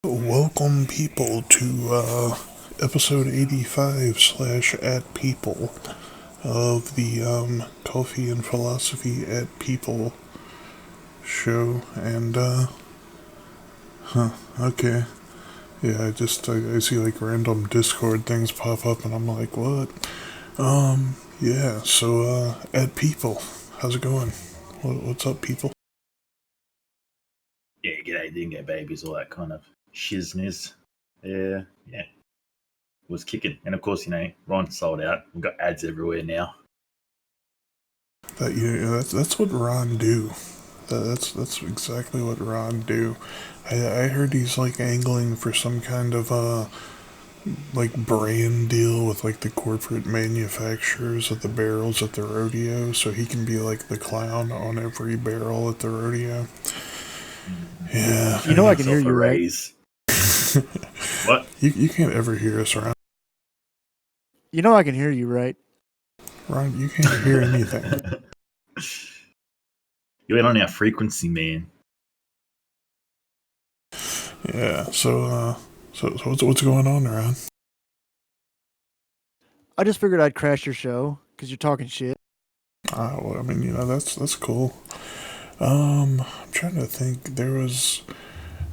Welcome, people, to episode 85 slash at people of the Coffee and Philosophy at People show. And, okay. Yeah, I see like random Discord things pop up, and I'm like, what? Yeah, so, at People, how's it going? What's up, people? Yeah, g'day, dingo babies, all that kind of shizness. Yeah, was kicking. And of course, Ron sold out. We've got ads everywhere now. That's what Ron do. That's exactly what Ron do. I heard he's like angling for some kind of like brand deal with like the corporate manufacturers of the barrels at the rodeo, so he can be like the clown on every barrel at the rodeo. Yeah, You know I can hear Himself a you, right? raise. What? you can't ever hear us, Ron. You know I can hear you, right? Ron, you can't hear anything. You ain't on our frequency, man. Yeah, so what's going on, Ron? I just figured I'd crash your show because you're talking shit. Well, I mean, that's cool. I'm trying to think. There was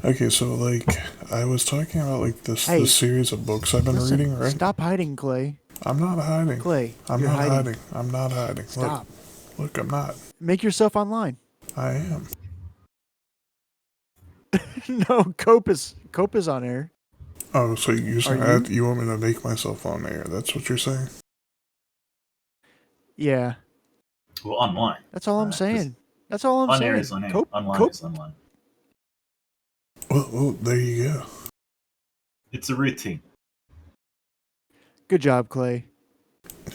okay, so like I was talking about like Hey, this series of books I've been Listen, reading, right? stop hiding, Clay. I'm not hiding. Clay, I'm you're not hiding. hiding. I'm not hiding. Stop. Look, I'm not. Make yourself online. I am. No, Cope is on air. Oh, so you're saying Are you? you want me to make myself on air? That's what you're saying? Yeah, Well, online. that's all I'm saying. That's all I'm On saying. air is on air. Cope, Online Cope. is online. Well, there you go. It's a routine. Good job, Clay.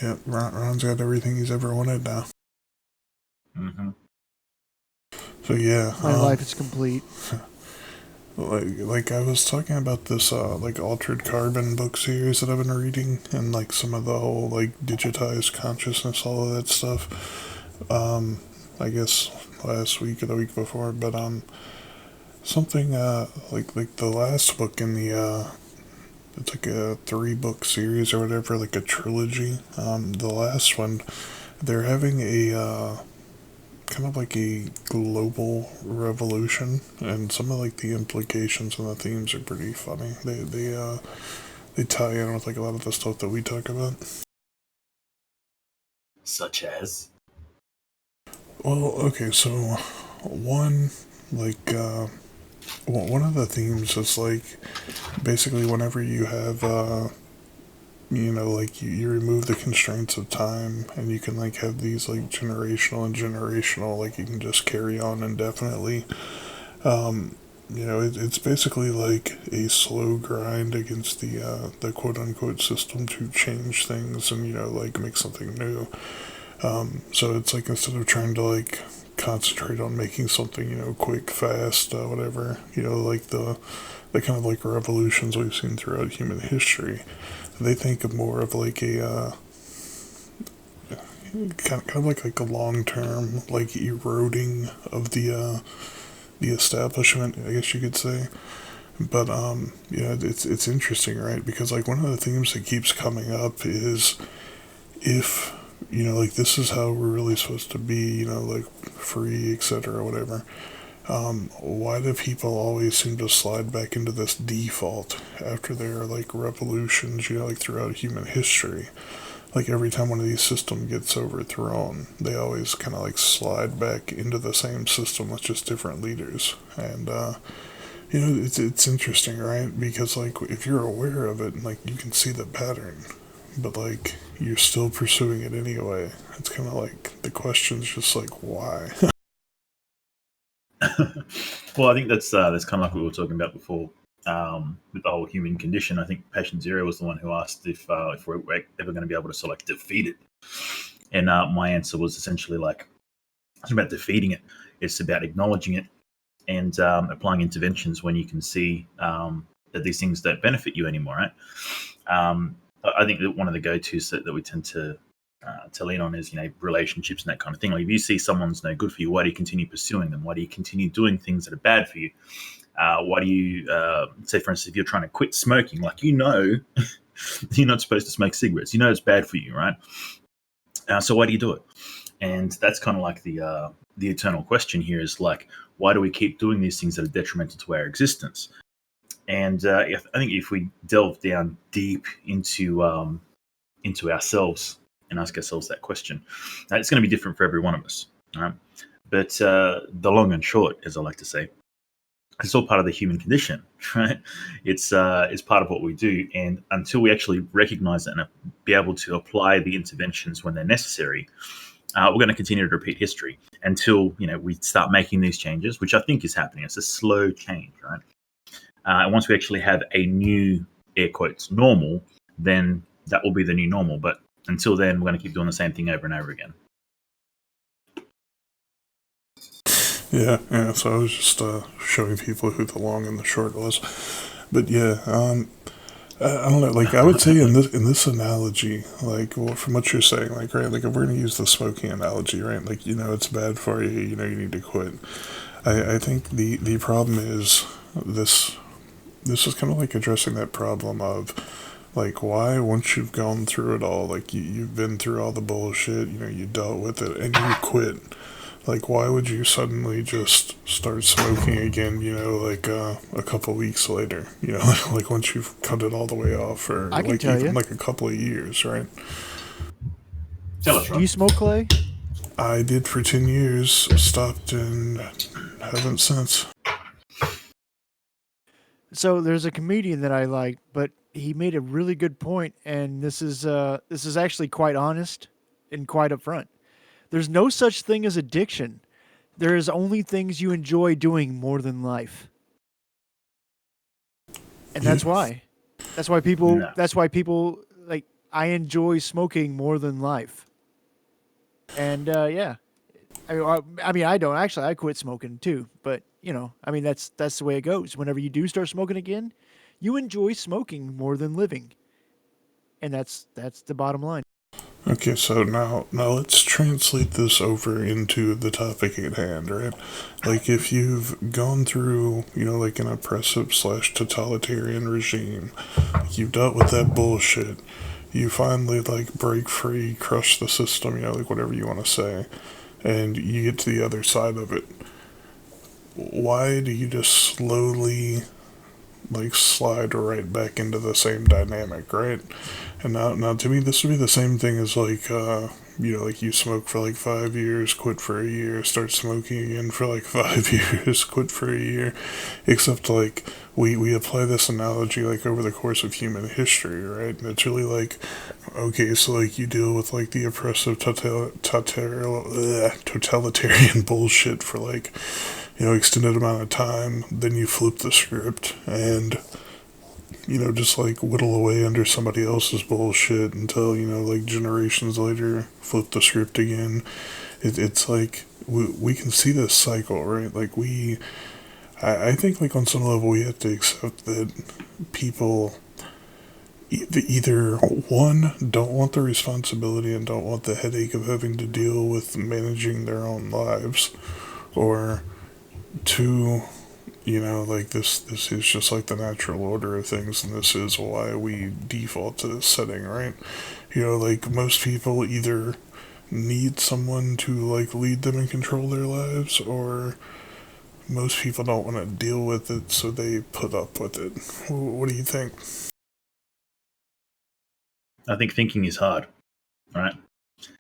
Yeah, Ron's got everything he's ever wanted now. Mm-hmm. So yeah, My life is complete. like I was talking about this like Altered Carbon book series that I've been reading, and like some of the whole like digitized consciousness, all of that stuff. I guess last week or the week before, but something like the last book in the it's like a 3 book series or whatever, like a trilogy. The last one, they're having a kind of like a global revolution, and some of like the implications and the themes are pretty funny. They tie in with like a lot of the stuff that we talk about. Such as. Well, okay, so one like one of the themes is like basically whenever you have like you remove the constraints of time, and you can like have these like generational, like you can just carry on indefinitely. It's basically like a slow grind against the quote unquote system to change things and like make something new. So it's like instead of trying to like concentrate on making something quick, fast, whatever, like the kind of like revolutions we've seen throughout human history, they think of more of like a kind of like a long term like eroding of the establishment, I guess you could say. But it's interesting, right? Because like one of the themes that keeps coming up is if like this is how we're really supposed to be, like free, etc., whatever. Why do people always seem to slide back into this default after their like revolutions, like throughout human history? Like every time one of these systems gets overthrown, they always kind of like slide back into the same system with just different leaders. And it's interesting, right? Because like if you're aware of it, like you can see the pattern, but like you're still pursuing it anyway. It's kind of like the question's just like why. Well, I think that's kind of like what we were talking about before with the whole human condition. I think Patient Zero was the one who asked if we're ever going to be able to sort of like defeat it, and my answer was essentially like it's about defeating it. It's about acknowledging it and applying interventions when you can see that these things don't benefit you anymore. Right? I think that one of the go-tos that we tend to lean on is relationships and that kind of thing. Like if you see someone's no good for you, why do you continue pursuing them? Why do you continue doing things that are bad for you? Why do you say, for instance, if you're trying to quit smoking, like you're not supposed to smoke cigarettes. You know it's bad for you, right? So why do you do it? And that's kind of like the eternal question here is like, why do we keep doing these things that are detrimental to our existence? And I think if we delve down deep into ourselves and ask ourselves that question, it's going to be different for every one of us. All right? But the long and short, as I like to say, it's all part of the human condition, right? It's part of what we do, and until we actually recognize it and be able to apply the interventions when they're necessary, we're going to continue to repeat history until we start making these changes, which I think is happening. It's a slow change, right? And once we actually have a new, air quotes, normal, then that will be the new normal. But until then, we're going to keep doing the same thing over and over again. Yeah. So I was just showing people who the long and the short was, but yeah, I don't know. Like I would say in this analogy, like from what you're saying, like right, like if we're gonna use the smoking analogy, right, like it's bad for you, you need to quit. I think the problem is this. This is kind of like addressing that problem of like why once you've gone through it all, like you've been through all the bullshit, you dealt with it and you quit. Like, why would you suddenly just start smoking again, like a couple weeks later? Like once you've cut it all the way off, or I can like tell even you. like a couple of years, right? Tell us, Do Rob. you smoke, Clay? I did for 10 years, stopped, and haven't since. So there's a comedian that I like, but he made a really good point, and this is actually quite honest and quite upfront. There's no such thing as addiction. There is only things you enjoy doing more than life. And that's Yeah. why. That's why people No. that's why people like I enjoy smoking more than life. And yeah. I mean I don't actually I quit smoking too, but I mean that's the way it goes. Whenever you do start smoking again, you enjoy smoking more than living. And that's the bottom line. Okay, so now let's translate this over into the topic at hand, right? Like if you've gone through, like an oppressive / totalitarian regime, like you've dealt with that bullshit, you finally like break free, crush the system, like whatever you want to say, and you get to the other side of it. Why do you just slowly like slide right back into the same dynamic, right? And now to me, this would be the same thing as like, like you smoke for like 5 years, quit for a year, start smoking again for like 5 years, quit for a year. Except like we apply this analogy like over the course of human history, right? And it's really like, okay, so like you deal with like the oppressive totalitarian bullshit for like extended amount of time, then you flip the script and just like whittle away under somebody else's bullshit until like generations later flip the script again. It's like we can see this cycle, right? Like I think like on some level we have to accept that people either one don't want the responsibility and don't want the headache of having to deal with managing their own lives, or two, like this is just like the natural order of things, and this is why we default to this setting, right? Like most people either need someone to like lead them and control their lives, or most people don't want to deal with it, so they put up with it. What do you think? I think thinking is hard, right?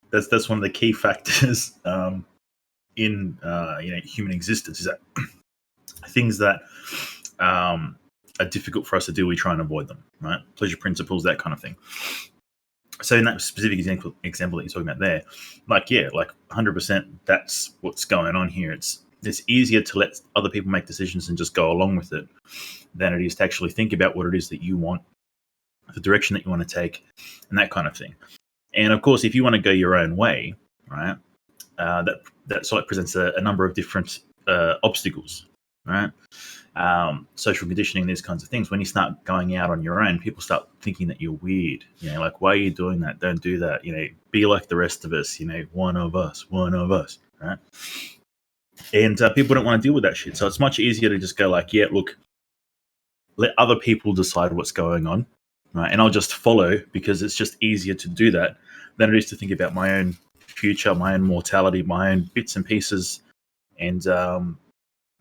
That's one of the key factors in human existence, is that things that are difficult for us to do, we try and avoid them, right? Pleasure principles, that kind of thing. So in that specific example that you're talking about there, like 100%, that's what's going on here. It's easier to let other people make decisions and just go along with it than it is to actually think about what it is that you want, the direction that you want to take, and that kind of thing. And of course, if you want to go your own way, right, that sort of presents a number of different obstacles, right? Social conditioning, these kinds of things. When you start going out on your own, people start thinking that you're weird. Like, why are you doing that? Don't do that. Be like the rest of us. One of us, right? And people don't want to deal with that shit. So it's much easier to just go like, yeah, look, let other people decide what's going on, right? And I'll just follow because it's just easier to do that than it is to think about my own future, my own mortality, my own bits and pieces, and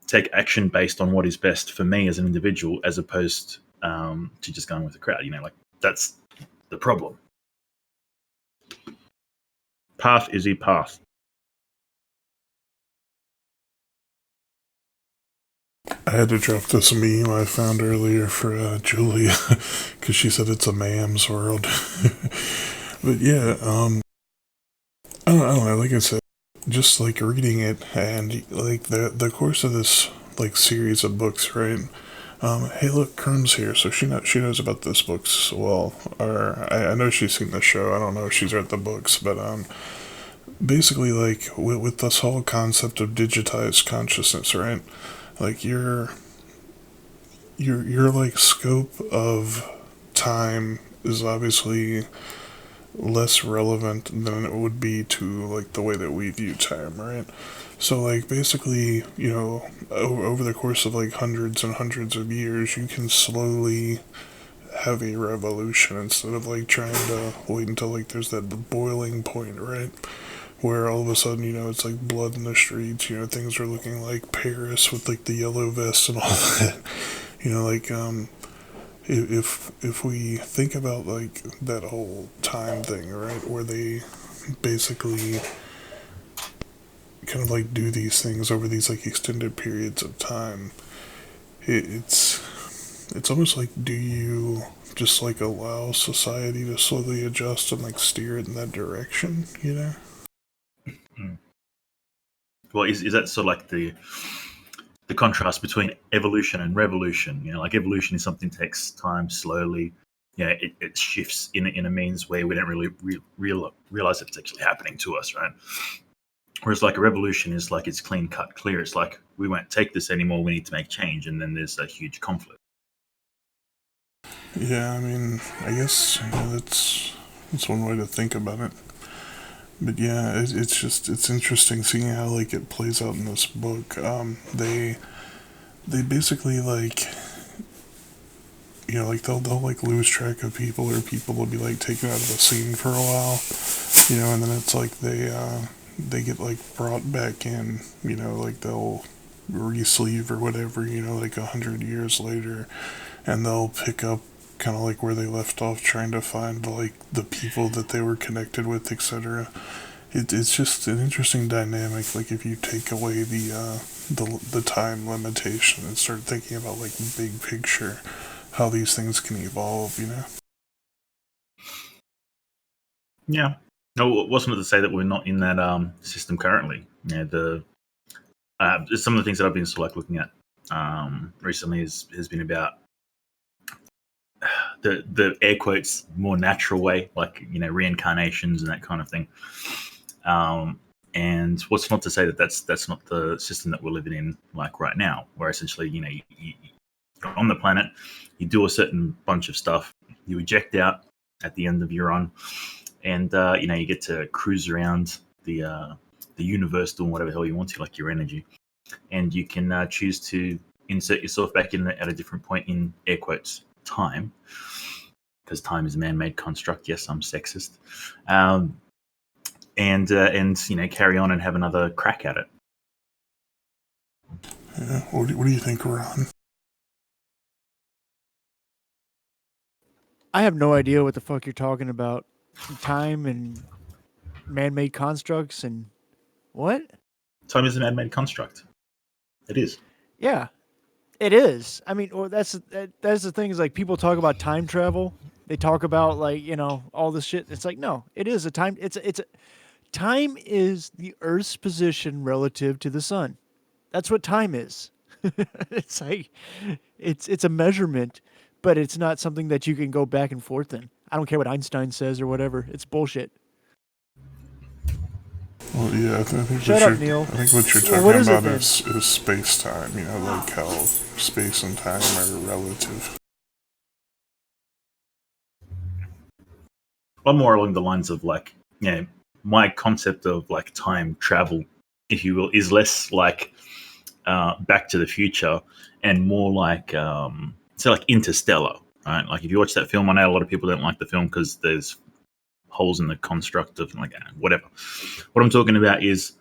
take action based on what is best for me as an individual, as opposed to just going with the crowd. Like that's the problem. Path is a path. I had to drop this meme I found earlier for Julia because she said it's a mam's world. But yeah, I don't know. Like I said, just like reading it and like the course of this like series of books, right? Hey, look, Kern's here, so she knows about this books well. Or I know she's seen the show. I don't know if she's read the books, but basically, like with this whole concept of digitized consciousness, right? Like your like scope of time is obviously less relevant than it would be to like the way that we view time, right? So like basically, over the course of like hundreds and hundreds of years, you can slowly have a revolution instead of like trying to wait until like there's that boiling point, right? Where all of a sudden, it's like blood in the streets, things are looking like Paris with like the yellow vest and all that. Like if we think about like that whole time thing, right, where they basically kind of like do these things over these like extended periods of time, it's almost like, do you just like allow society to slowly adjust and like steer it in that direction, Well, is that sort of like the contrast between evolution and revolution? Like evolution is something that takes time slowly. It shifts in a means where we don't really realize it's actually happening to us, right? Whereas like a revolution is like it's clean cut, clear. It's like we won't take this anymore. We need to make change, and then there's a huge conflict. Yeah, I mean, I guess that's one way to think about it. But yeah, it's interesting seeing how like it plays out in this book. They basically like like they'll like lose track of people, or people will be like taken out of the scene for a while, and then it's like they get like brought back in, like they'll re-sleeve or whatever, like 100 years later, and they'll pick up kind of like where they left off, trying to find like the people that they were connected with, etc. It's just an interesting dynamic. Like if you take away the time limitation and start thinking about like big picture, how these things can evolve, Yeah. No, it wasn't to say that we're not in that system currently. The some of the things that I've been sort of like looking at recently has been about the air quotes more natural way, like reincarnations and that kind of thing. And what's not to say that that's not the system that we're living in like right now, where essentially you're on the planet, you do a certain bunch of stuff, you eject out at the end of your run, and you get to cruise around the universe doing whatever the hell you want to, like your energy, and you can choose to insert yourself back in at a different point in air quotes time, because time is a man-made construct. Yes, I'm sexist. And carry on and have another crack at it. Yeah. What do you think, Ron? I have no idea what the fuck you're talking about. Time and man-made constructs and what? Time is a man-made construct. It is. Yeah, it is. I mean, that's the thing is like people talk about time travel. They talk about like all this shit. It's like no, it is a time. Time is the Earth's position relative to the sun. That's what time is. It's like it's a measurement, but it's not something that you can go back and forth in. I don't care what Einstein says or whatever. It's bullshit. Well, yeah, I think Shut up, Neil. I think what you're Well, what talking is it about then? is space time. Like how space and time are relative. I'm more along the lines of like, my concept of like time travel if you will, is less like Back to the Future and more like like Interstellar, right? Like if you watch that film, I know a lot of people don't like the film because there's holes in the construct of like whatever. What I'm talking about is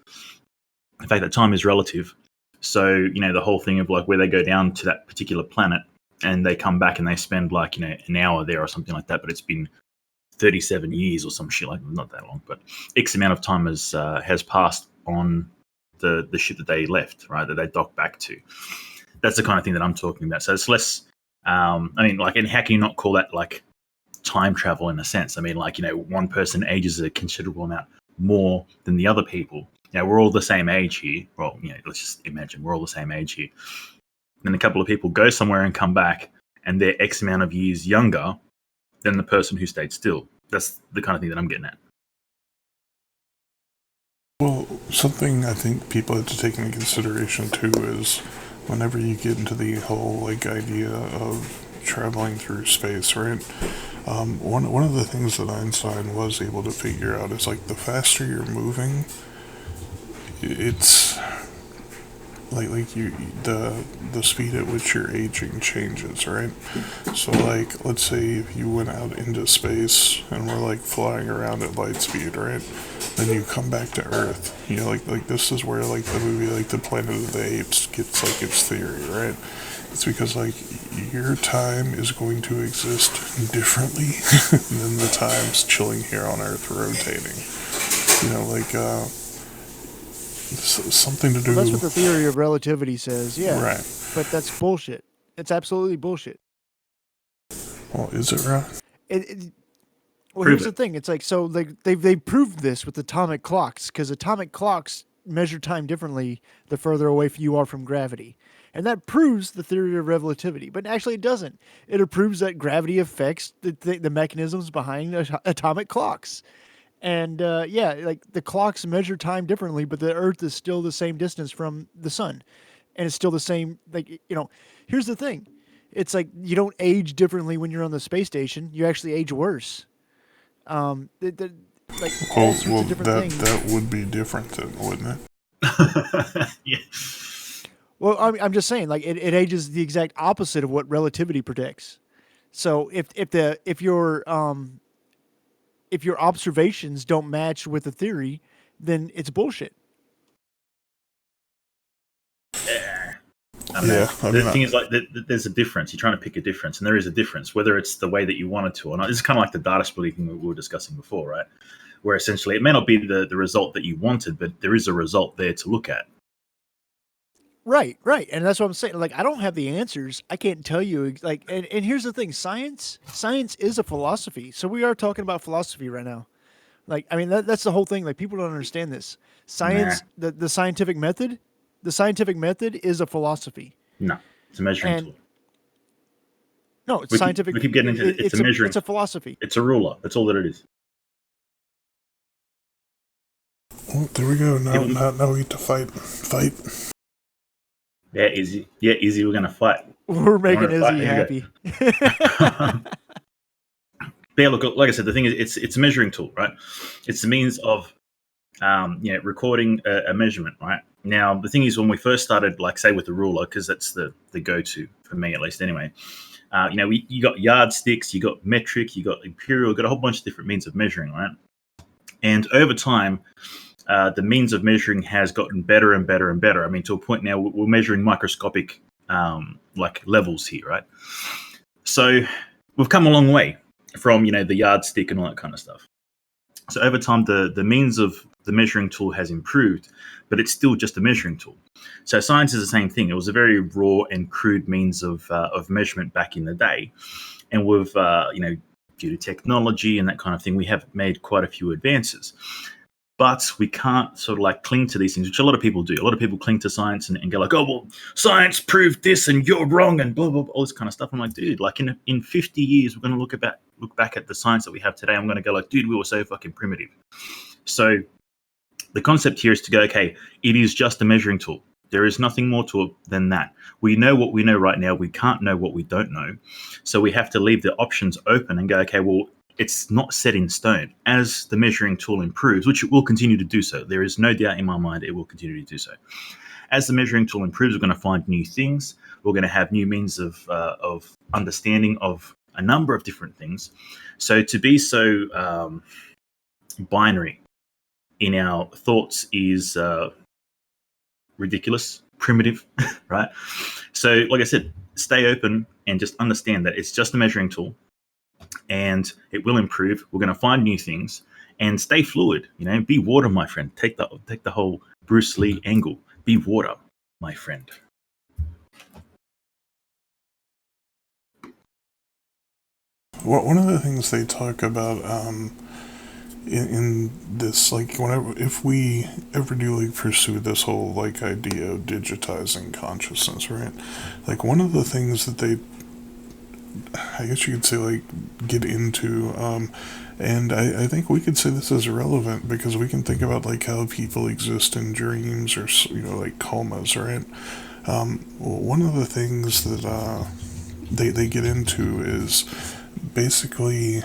the fact that time is relative. So the whole thing of like where they go down to that particular planet and they come back and they spend like an hour there or something like that, but it's been 37 years or some shit, like not that long, but X amount of time has passed on the ship that they left, right, that they docked back to. That's the kind of thing that I'm talking about. So it's less and how can you not call that like time travel in a sense? I mean, like, one person ages a considerable amount more than the other people. We're all the same age here. Well, let's just imagine we're all the same age here. Then a couple of people go somewhere and come back, and they're X amount of years younger than the person who stayed still. That's the kind of thing that I'm getting at. Well, something I think people have to take into consideration too is whenever you get into the whole like idea of traveling through space, right? One of the things that Einstein was able to figure out is like the faster you're moving, it's like you the speed at which you're aging changes, right? So like let's say if you went out into space and were like flying around at light speed, right? Then you come back to Earth. Like this is where like the movie like the Planet of the Apes gets like its theory, right? It's because like your time is going to exist differently than the times chilling here on Earth rotating. Something to do. Well, that's what the theory of relativity says. Yeah, right. But that's bullshit. It's absolutely bullshit. Well, is it right? Well, here's the thing. It's like, so they proved this with atomic clocks, because atomic clocks measure time differently the further away you are from gravity. And that proves the theory of relativity. But actually it doesn't. It proves that gravity affects the mechanisms behind atomic clocks. And like the clocks measure time differently, but the Earth is still the same distance from the sun. And it's still the same, like, here's the thing. It's like you don't age differently when you're on the space station. You actually age worse. Like all sorts of different things. That would be different then, wouldn't it? Yeah. Well, I'm just saying, like it ages the exact opposite of what relativity predicts. So if your observations don't match with the theory, then it's bullshit. I don't know. The thing is, like, there's a difference. You're trying to pick a difference, and there is a difference, whether it's the way that you wanted to or not. This is kind of like the data splitting thing we were discussing before, right? Where essentially it may not be the result that you wanted, but there is a result there to look at. Right. And that's what I'm saying. Like, I don't have the answers. I can't tell you. Like, and here's the thing. Science is a philosophy. So we are talking about philosophy right now. Like, I mean, that's the whole thing. Like, people don't understand this. Science, the scientific method is a philosophy. No, it's a measuring tool. No, it's scientific. We keep getting into it. It's a measuring. It's a philosophy. It's a ruler. That's all that it is. Well, there we go. Now we get to fight. Yeah, Izzy. We're gonna fight. We're making Izzy happy. But yeah, look, like I said, the thing is, it's a measuring tool, right? It's the means of, recording a measurement, right? Now, the thing is, when we first started, like, say, with the ruler, because that's the go-to for me, at least, anyway. You got yardsticks, you got metric, you got imperial, you got a whole bunch of different means of measuring, right? And over time, the means of measuring has gotten better and better and better. I mean, to a point now, we're measuring microscopic like levels here, right? So we've come a long way from the yardstick and all that kind of stuff. So over time, the means of the measuring tool has improved, but it's still just a measuring tool. So science is the same thing. It was a very raw and crude means of measurement back in the day, and with due to technology and that kind of thing, we have made quite a few advances. But we can't sort of like cling to these things, which a lot of people do. A lot of people cling to science and go like, oh, well, science proved this and you're wrong and blah, blah, blah, all this kind of stuff. I'm like, dude, like in 50 years, we're going to look back at the science that we have today. I'm going to go like, dude, we were so fucking primitive. So the concept here is to go, okay, it is just a measuring tool. There is nothing more to it than that. We know what we know right now. We can't know what we don't know. So we have to leave the options open and go, okay, well, it's not set in stone. As the measuring tool improves, which it will continue to do so, there is no doubt in my mind it will continue to do so. As the measuring tool improves, we're going to find new things. We're going to have new means of understanding of a number of different things. So to be so binary in our thoughts is ridiculous, primitive, right? So, like I said, stay open and just understand that it's just a measuring tool, and it will improve. We're going to find new things, and stay fluid. Be water, my friend. Take the whole Bruce Lee angle. Be water, my friend. One of the things they talk about in this, like, if we ever do like pursue this whole like idea of digitizing consciousness, right? Like, one of the things that they, I guess you could say, like, get into, and I think we could say this is relevant because we can think about like how people exist in dreams or like comas, right? One of the things that they get into is basically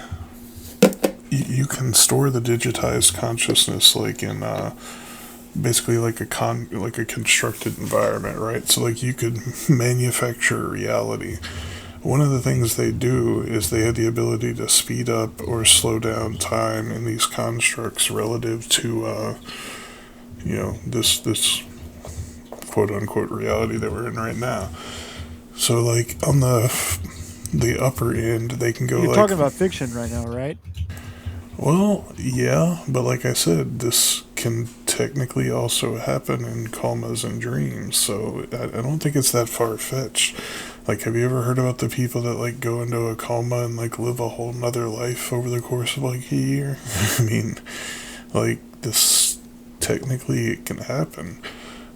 you can store the digitized consciousness like in basically like a constructed environment, right? So like you could manufacture reality. One of the things they do is they have the ability to speed up or slow down time in these constructs relative to this quote unquote reality that we're in right now. So like on the upper end, they can go. You're like, talking about fiction right now, right? Well, yeah, but like I said, this can technically also happen in comas and dreams, so I don't think it's that far-fetched. Like, have you ever heard about the people that, like, go into a coma and, like, live a whole nother life over the course of, like, a year? I mean, like, this, technically, it can happen.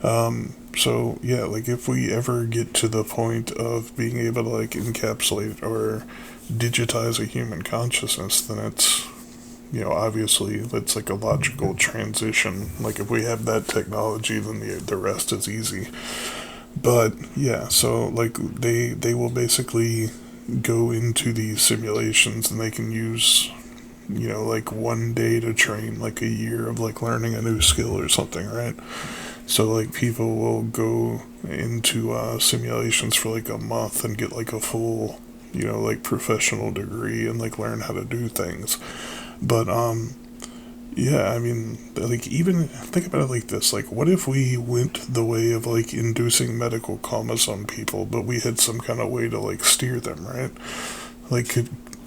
So, yeah, like, if we ever get to the point of being able to, like, encapsulate or digitize a human consciousness, then it's, obviously that's like a logical transition. Like, if we have that technology, then the rest is easy. But yeah, so like they will basically go into these simulations and they can use like one day to train like a year of like learning a new skill or something, right? So like people will go into simulations for like a month and get like a full like professional degree and like learn how to do things. But yeah, I mean, like, even think about it like this: like, what if we went the way of like inducing medical comas on people, but we had some kind of way to like steer them, right? Like,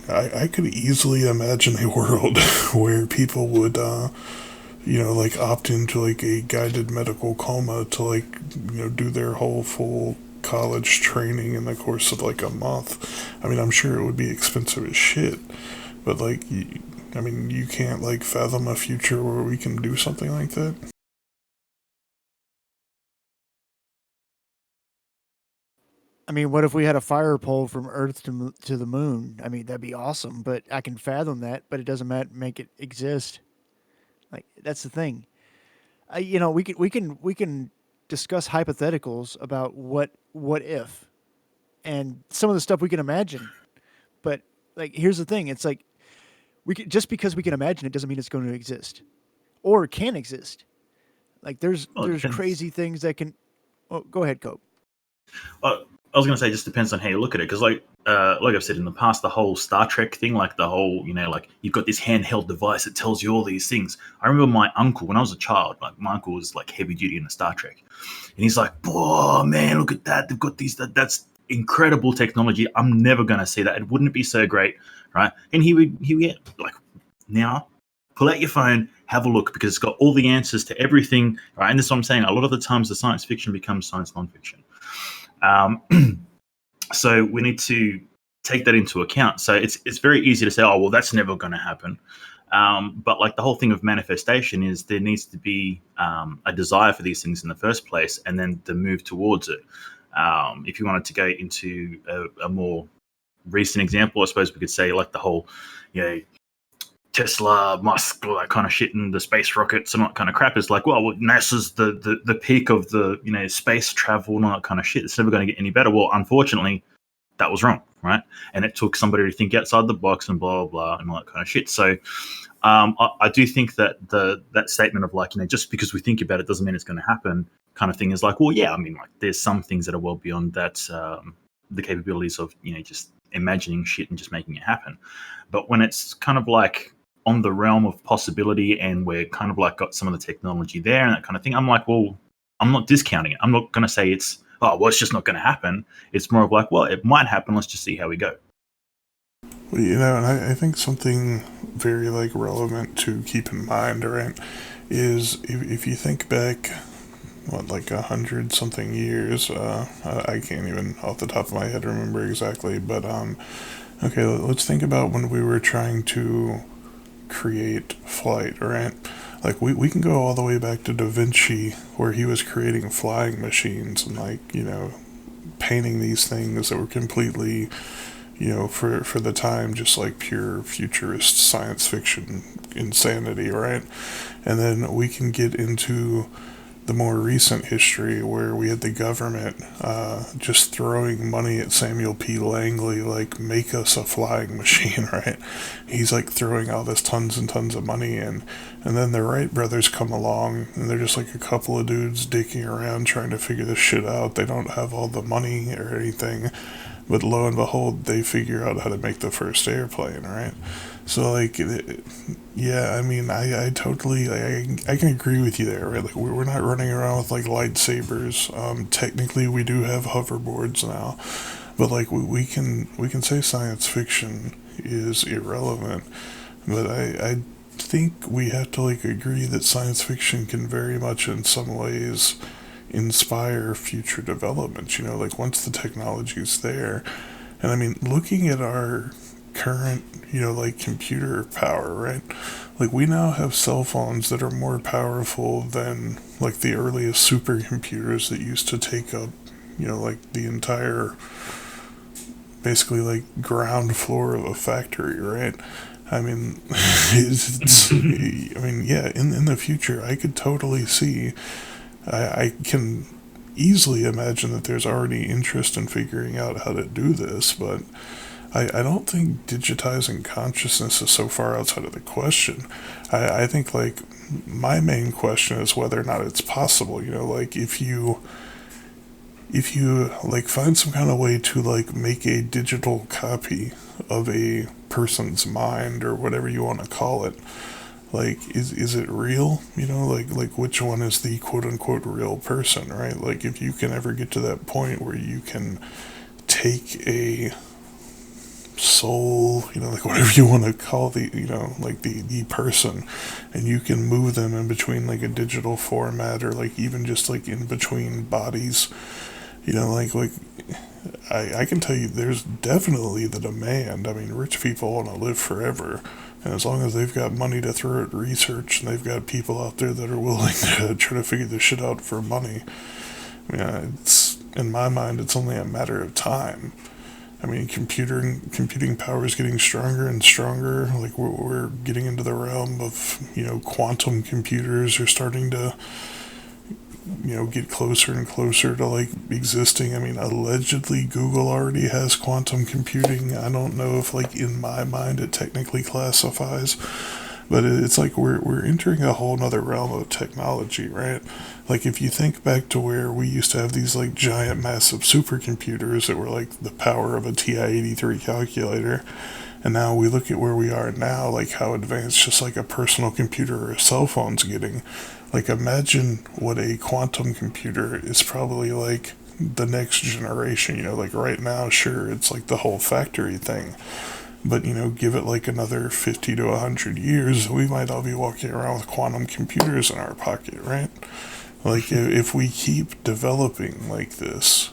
I could easily imagine a world where people would like opt into like a guided medical coma to like do their whole full college training in the course of like a month. I mean, I'm sure it would be expensive as shit, but like, you can't like fathom a future where we can do something like that. I mean, what if we had a fire pole from Earth to the moon? I mean, that'd be awesome. But I can fathom that, but it doesn't make it exist. Like, that's the thing. We can discuss hypotheticals about what if, and some of the stuff we can imagine. But like, here's the thing: it's like just because we can imagine it doesn't mean it's going to exist or can exist. Like, there's Well, it there's depends. crazy things that can. Oh, go ahead, Cope. Well, I was going to say, it just depends on how you look at it. Because, like I've said in the past, the whole Star Trek thing, like the whole, like you've got this handheld device that tells you all these things. I remember my uncle when I was a child. Like, my uncle was like heavy duty in the Star Trek, and he's like, "Oh man, look at that! They've got these. That's incredible technology. I'm never going to see that. Wouldn't it be so great, right?" And he would like, now pull out your phone, have a look, because it's got all the answers to everything, right? And this is what I'm saying. A lot of the times, the science fiction becomes science nonfiction. So we need to take that into account. So it's very easy to say, oh, well, that's never going to happen. But like the whole thing of manifestation is there needs to be a desire for these things in the first place, and then the move towards it. If you wanted to go into a more recent example, I suppose we could say like the whole, Tesla, Musk, all that kind of shit, and the space rockets and all that kind of crap is like, well, NASA's the peak of the space travel and all that kind of shit. It's never going to get any better. Well, unfortunately, that was wrong. right? And it took somebody to think outside the box and blah, blah, blah, and all that kind of shit. So I do think that that statement of like, just because we think about it doesn't mean it's going to happen kind of thing is like, well, yeah, I mean, like there's some things that are well beyond that, the capabilities of, just imagining shit and just making it happen. But when it's kind of like on the realm of possibility and we're kind of like got some of the technology there and that kind of thing, I'm like, well, I'm not discounting it. I'm not going to say it's, oh, well, it's just not going to happen. It's more of like, well, it might happen. Let's just see how we go. Well, and I think something very like relevant to keep in mind, right, is if you think back, what, like 100 something years, I can't even off the top of my head remember exactly, but okay, let's think about when we were trying to create flight, right? Like we can go all the way back to Da Vinci, where he was creating flying machines and like, painting these things that were completely, for the time, just like pure futurist science fiction insanity, right? And then we can get into the more recent history where we had the government just throwing money at Samuel P. Langley, like, make us a flying machine, right? He's like throwing all this tons and tons of money in. And then the Wright brothers come along and they're just like a couple of dudes dicking around trying to figure this shit out. They don't have all the money or anything. But lo and behold, they figure out how to make the first airplane, right? So, like, yeah, I mean, I totally, I can agree with you there, right? Like, we're not running around with, like, lightsabers. Technically, we do have hoverboards now. But, like, we can say science fiction is irrelevant. But I think we have to, like, agree that science fiction can very much, in some ways, inspire future developments, like once the technology is there. And I mean, looking at our current, like computer power, right? Like we now have cell phones that are more powerful than like the earliest supercomputers that used to take up, like the entire, basically like ground floor of a factory, right? I mean, I mean, yeah, in the future, I could totally see I can easily imagine that there's already interest in figuring out how to do this, but I don't think digitizing consciousness is so far outside of the question. I think, like, my main question is whether or not it's possible, like, if you like find some kind of way to like make a digital copy of a person's mind or whatever you want to call it, like is it real, like which one is the quote unquote real person, right? Like if you can ever get to that point where you can take a soul, like whatever you want to call the, like the person, and you can move them in between like a digital format or like even just like in between bodies, like I can tell you there's definitely the demand. I mean, rich people want to live forever. And as long as they've got money to throw at research and they've got people out there that are willing to try to figure this shit out for money, I mean, it's, in my mind, it's only a matter of time. I mean, computing power is getting stronger and stronger. Like, we're getting into the realm of, quantum computers are starting to, get closer and closer to like existing. I mean, allegedly Google already has quantum computing. I don't know if like in my mind it technically classifies, but it's like we're entering a whole nother realm of technology, right? Like if you think back to where we used to have these like giant massive supercomputers that were like the power of a TI-83 calculator, and now we look at where we are now, like how advanced just like a personal computer or a cell phone's getting. Like imagine what a quantum computer is probably like the next generation, like right now, sure, it's like the whole factory thing. But, give it like another 50 to 100 years, we might all be walking around with quantum computers in our pocket, right? Like if we keep developing like this,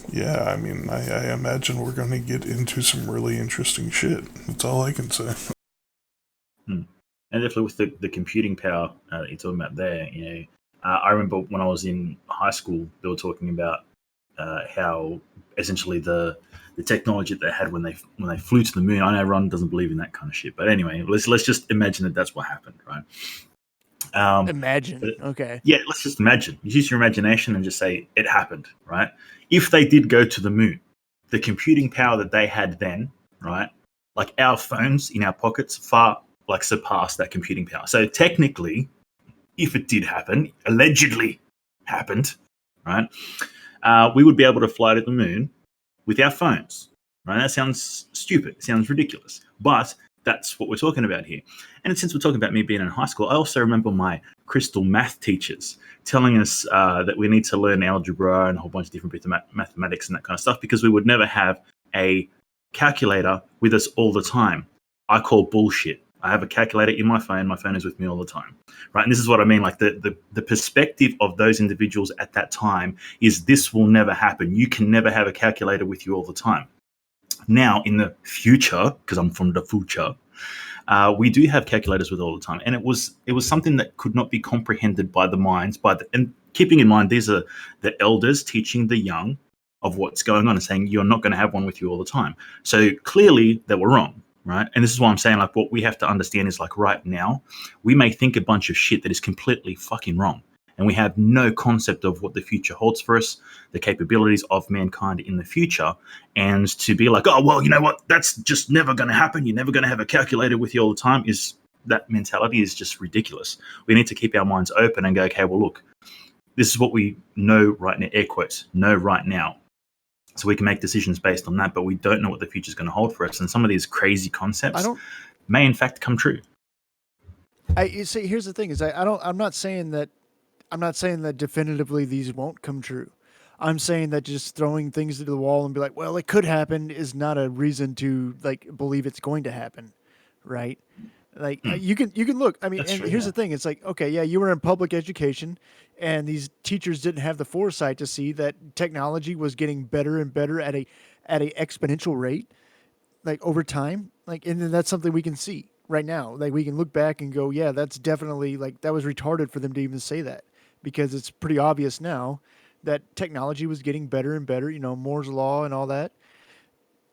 yeah, I mean, I imagine we're going to get into some really interesting shit. That's all I can say. And definitely with the computing power that you're talking about there, I remember when I was in high school, they were talking about how essentially the technology that they had when they flew to the moon. I know Ron doesn't believe in that kind of shit, but anyway, let's just imagine that that's what happened, right? Imagine, okay. Yeah, let's just imagine. Use your imagination and just say it happened, right? If they did go to the moon, the computing power that they had then, right? Like our phones in our pockets far like surpass that computing power. So technically, if it did happen, allegedly happened, right? We would be able to fly to the moon with our phones, right? That sounds stupid. It sounds ridiculous, but that's what we're talking about here. And since we're talking about me being in high school, I also remember my crystal math teachers telling us that we need to learn algebra and a whole bunch of different bits of mathematics and that kind of stuff because we would never have a calculator with us all the time. I call bullshit. I have a calculator in my phone. My phone is with me all the time, right? And this is what I mean. Like the perspective of those individuals at that time is this will never happen. You can never have a calculator with you all the time. Now, in the future, because I'm from the future, we do have calculators with all the time, and it was something that could not be comprehended by the minds. And keeping in mind, these are the elders teaching the young of what's going on and saying you're not going to have one with you all the time. So clearly, they were wrong, right? And this is why I'm saying, like, what we have to understand is, like, right now, we may think a bunch of shit that is completely fucking wrong. And we have no concept of what the future holds for us, the capabilities of mankind in the future. And to be like, oh, well, you know what? That's just never going to happen. You're never going to have a calculator with you all the time. That mentality is just ridiculous. We need to keep our minds open and go, okay, well, look, this is what we know right now, air quotes, know right now. So we can make decisions based on that, but we don't know what the future is going to hold for us. And some of these crazy concepts may in fact come true. You see, here's the thing: is I'm not saying that definitively these won't come true. I'm saying that just throwing things to the wall and be like, well, it could happen is not a reason to like believe it's going to happen, right? Like you can look. I mean, That's and true, here's yeah. the thing: it's like, okay, yeah, you were in public education, and these teachers didn't have the foresight to see that technology was getting better and better at a exponential rate, like over time. Like, and then that's something we can see right now. Like, we can look back and go, yeah, that's definitely like that was retarded for them to even say that, because it's pretty obvious now that technology was getting better and better. You know, Moore's law and all that.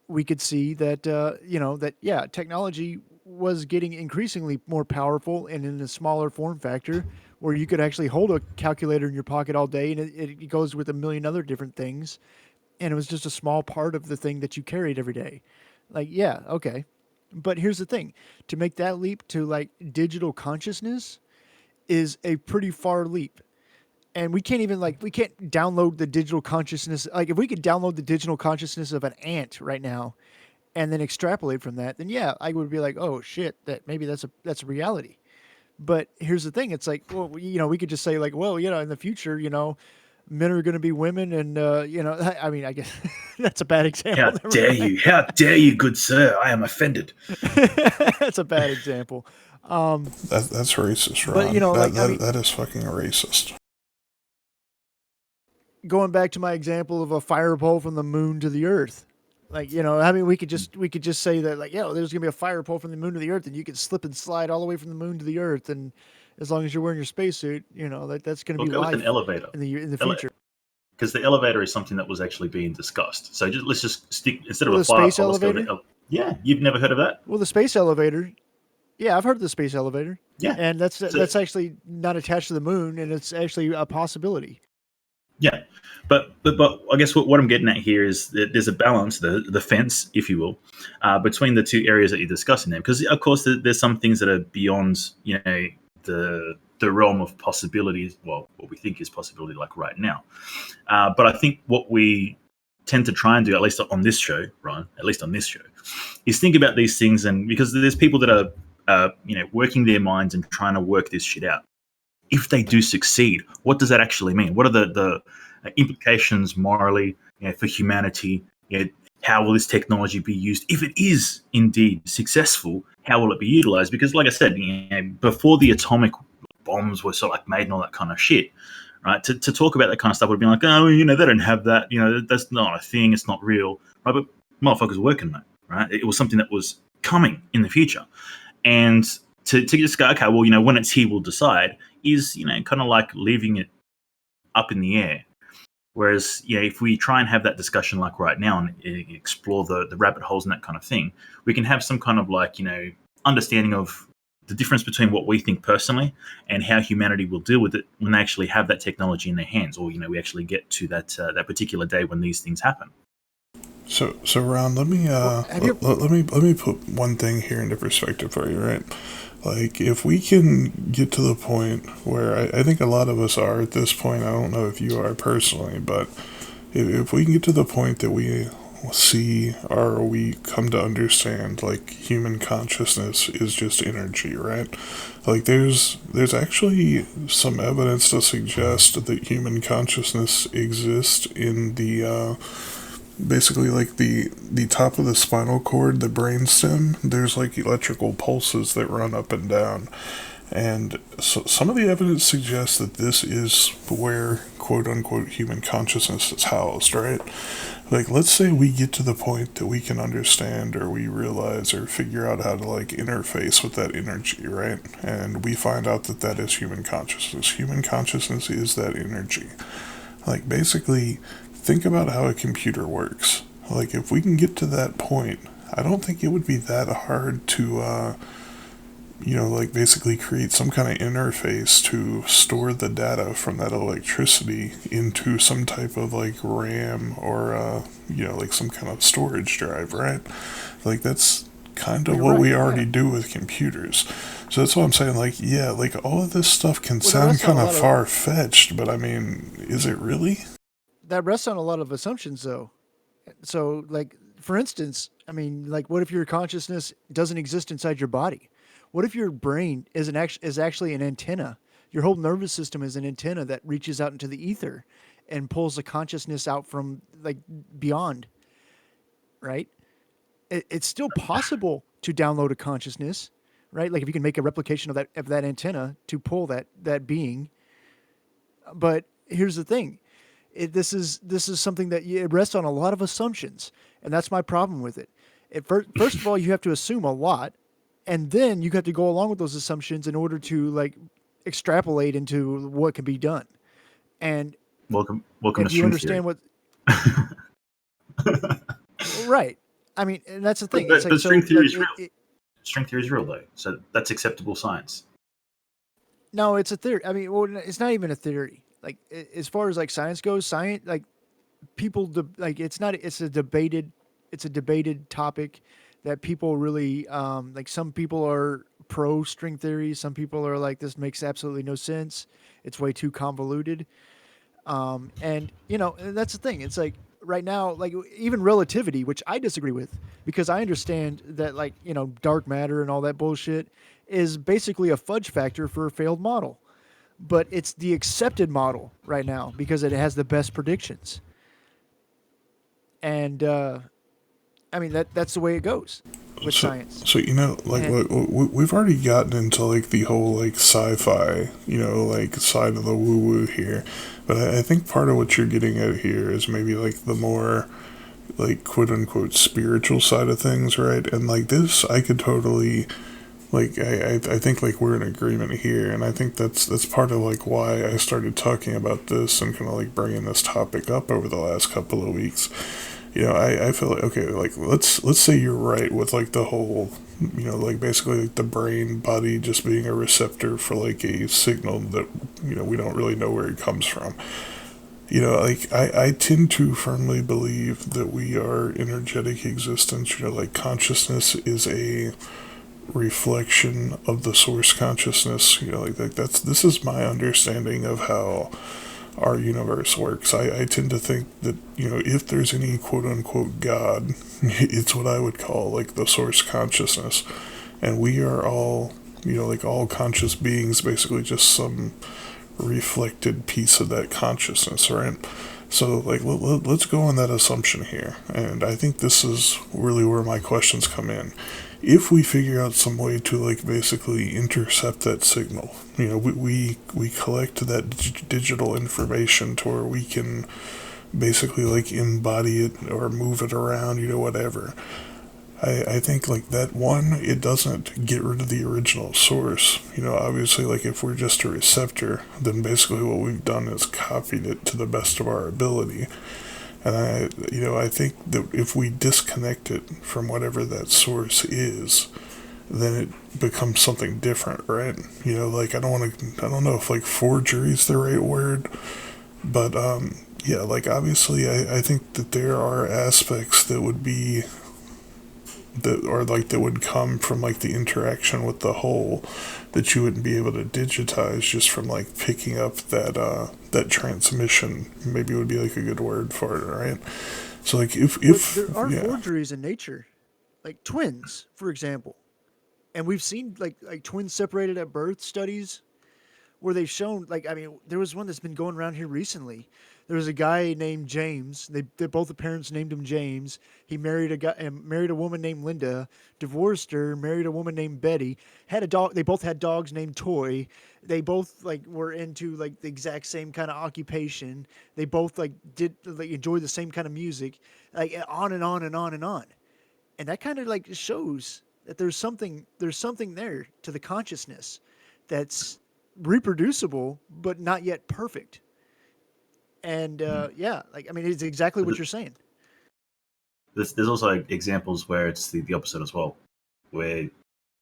We could see that technology was getting increasingly more powerful and in a smaller form factor, where you could actually hold a calculator in your pocket all day, and it goes with a million other different things, and it was just a small part of the thing that you carried every day. Like, yeah, okay, but here's the thing: to make that leap to like digital consciousness is a pretty far leap. And we can't even we can't download the digital consciousness. Like, if we could download the digital consciousness of an ant right now and then extrapolate from that, then yeah, I would be like, oh shit, that maybe that's a reality. But here's the thing: it's like, well, we could just say like, well, in the future, men are going to be women, and I mean, I guess that's a bad example. How dare you? How dare you, good sir? I am offended. That's a bad example. That's racist, Ron. But that is fucking racist. Going back to my example of a fire pole from the moon to the earth, we could just say that, like, there's gonna be a fire pole from the moon to the earth, and you can slip and slide all the way from the moon to the earth, and as long as you're wearing your spacesuit, that's gonna be Go with life an elevator in the future. because the elevator is something that was actually being discussed. So let's just stick instead of Well, a fire space pole, let's go with elevator? yeah, you've never heard of that? Well, the space elevator. Yeah, I've heard of the space elevator. Yeah, And that's actually not attached to the moon, and it's actually a possibility. yeah. But I guess what I'm getting at here is that there's a balance, the fence, if you will, between the two areas that you're discussing there. Because of course there's some things that are beyond the realm of possibilities. Well, what we think is possibility, like right now. But I think what we tend to try and do, at least on this show, Ron, at least on this show, is think about these things, and because there's people that are working their minds and trying to work this shit out. If they do succeed, what does that actually mean? What are the implications morally, for humanity? How will this technology be used? If it is indeed successful, how will it be utilized? Because, like I said, before the atomic bombs were sort of like made and all that kind of shit, right? To talk about that kind of stuff would be like, oh, they don't have that. That's not a thing. It's not real, right? But motherfuckers were working on it, right? It was something that was coming in the future, and to just go, okay, well, when it's here, we'll decide. Is kind of like leaving it up in the air. Whereas, if we try and have that discussion like right now and explore the rabbit holes and that kind of thing, we can have some kind of understanding of the difference between what we think personally and how humanity will deal with it when they actually have that technology in their hands, or we actually get to that particular day when these things happen. So Ron, let me Have you? let me put one thing here into perspective for you, right? Like, if we can get to the point where I think a lot of us are at this point, I don't know if you are personally, but if we can get to the point that we see or we come to understand like human consciousness is just energy, right? Like there's actually some evidence to suggest that human consciousness exists in the basically like the top of the spinal cord, the brainstem. There's like electrical pulses that run up and down, and so some of the evidence suggests that this is where quote unquote human consciousness is housed, right? Like, let's say we get to the point that we can understand or we realize or figure out how to like interface with that energy, right? And we find out that that is human consciousness. Human consciousness is that energy. Like, basically, think about how a computer works. Like, if we can get to that point, I don't think it would be that hard to, like basically create some kind of interface to store the data from that electricity into some type of like RAM or, like some kind of storage drive, right? Like, that's kind of You're what we right. already Yeah. do with computers. So that's what I'm saying. Like, yeah, like all of this stuff can Well, that sound rests on kind a of lot of far fetched, but I mean, is it really? that rests on a lot of assumptions, though. So, like for instance, I mean, like, what if your consciousness doesn't exist inside your body? What if your brain is actually an antenna? Your whole nervous system is an antenna that reaches out into the ether and pulls the consciousness out from like beyond, right? It's still possible to download a consciousness, right? Like if you can make a replication of that antenna to pull that being. But here's the thing: this is something that it rests on a lot of assumptions, and that's my problem with it. First of all, you have to assume a lot, and then you have to go along with those assumptions in order to like extrapolate into what can be done. And Welcome to if you string theory. understand what, right? I mean, and that's the But, thing. It's but, like but string so theory like is real. String theory is real, though. So that's acceptable science. no, it's a theory. I mean, well, it's not even a theory. Like as far as like science goes, science like like it's a debated topic that people really like. Some people are pro string theory, some people are like, this makes absolutely no sense, it's way too convoluted. And that's the thing. It's like right now, like even relativity, which I disagree with, because I understand that like dark matter and all that bullshit is basically a fudge factor for a failed model, but it's the accepted model right now because it has the best predictions. And I mean that's the way it goes with So, science. so like And we've already gotten into like the whole like sci-fi, like side of the woo-woo here, but I think part of what you're getting at here is maybe like the more like quote unquote spiritual side of things, right? And like this, I could totally like I think like we're in agreement here, and I think that's part of like why I started talking about this and kind of like bringing this topic up over the last couple of weeks. I feel like okay, like let's say you're right with like the whole, like basically like the brain body just being a receptor for like a signal that we don't really know where it comes from. Like I tend to firmly believe that we are energetic existence. Like consciousness is a reflection of the source consciousness. Like that's this is my understanding of how our universe works. I tend to think that, if there's any quote unquote God, it's what I would call like the source consciousness. And we are all, like all conscious beings, basically just some reflected piece of that consciousness, right? So, like, let's go on that assumption here. And I think this is really where my questions come in. If we figure out some way to, like, basically intercept that signal, we collect that digital information to where we can basically, like, embody it or move it around, whatever. I think like that one, it doesn't get rid of the original source. Obviously like if we're just a receptor, then basically what we've done is copied it to the best of our ability. And I think that if we disconnect it from whatever that source is, then it becomes something different, right? Like I don't know if like forgery is the right word, but Yeah, like obviously, I think that there are aspects that would be that or like that would come from like the interaction with the whole that you wouldn't be able to digitize just from like picking up that transmission. Maybe would be like a good word for it, right? So like But if there are yeah. forgeries in nature, like twins, for example. And we've seen like twins separated at birth studies where they've shown, like, I mean, there was one that's been going around here recently. There was a guy named James. They both the parents named him James. He married a guy and married a woman named Linda, divorced her, married a woman named Betty, had a dog. They both had dogs named Toy. They both like were into like the exact same kind of occupation. They both like enjoyed the same kind of music, like on and on and on and on. And that kind of like shows that there's something there to the consciousness that's reproducible but not yet perfect. And yeah, like I mean, it's exactly what you're saying. There's also examples where it's the opposite as well, where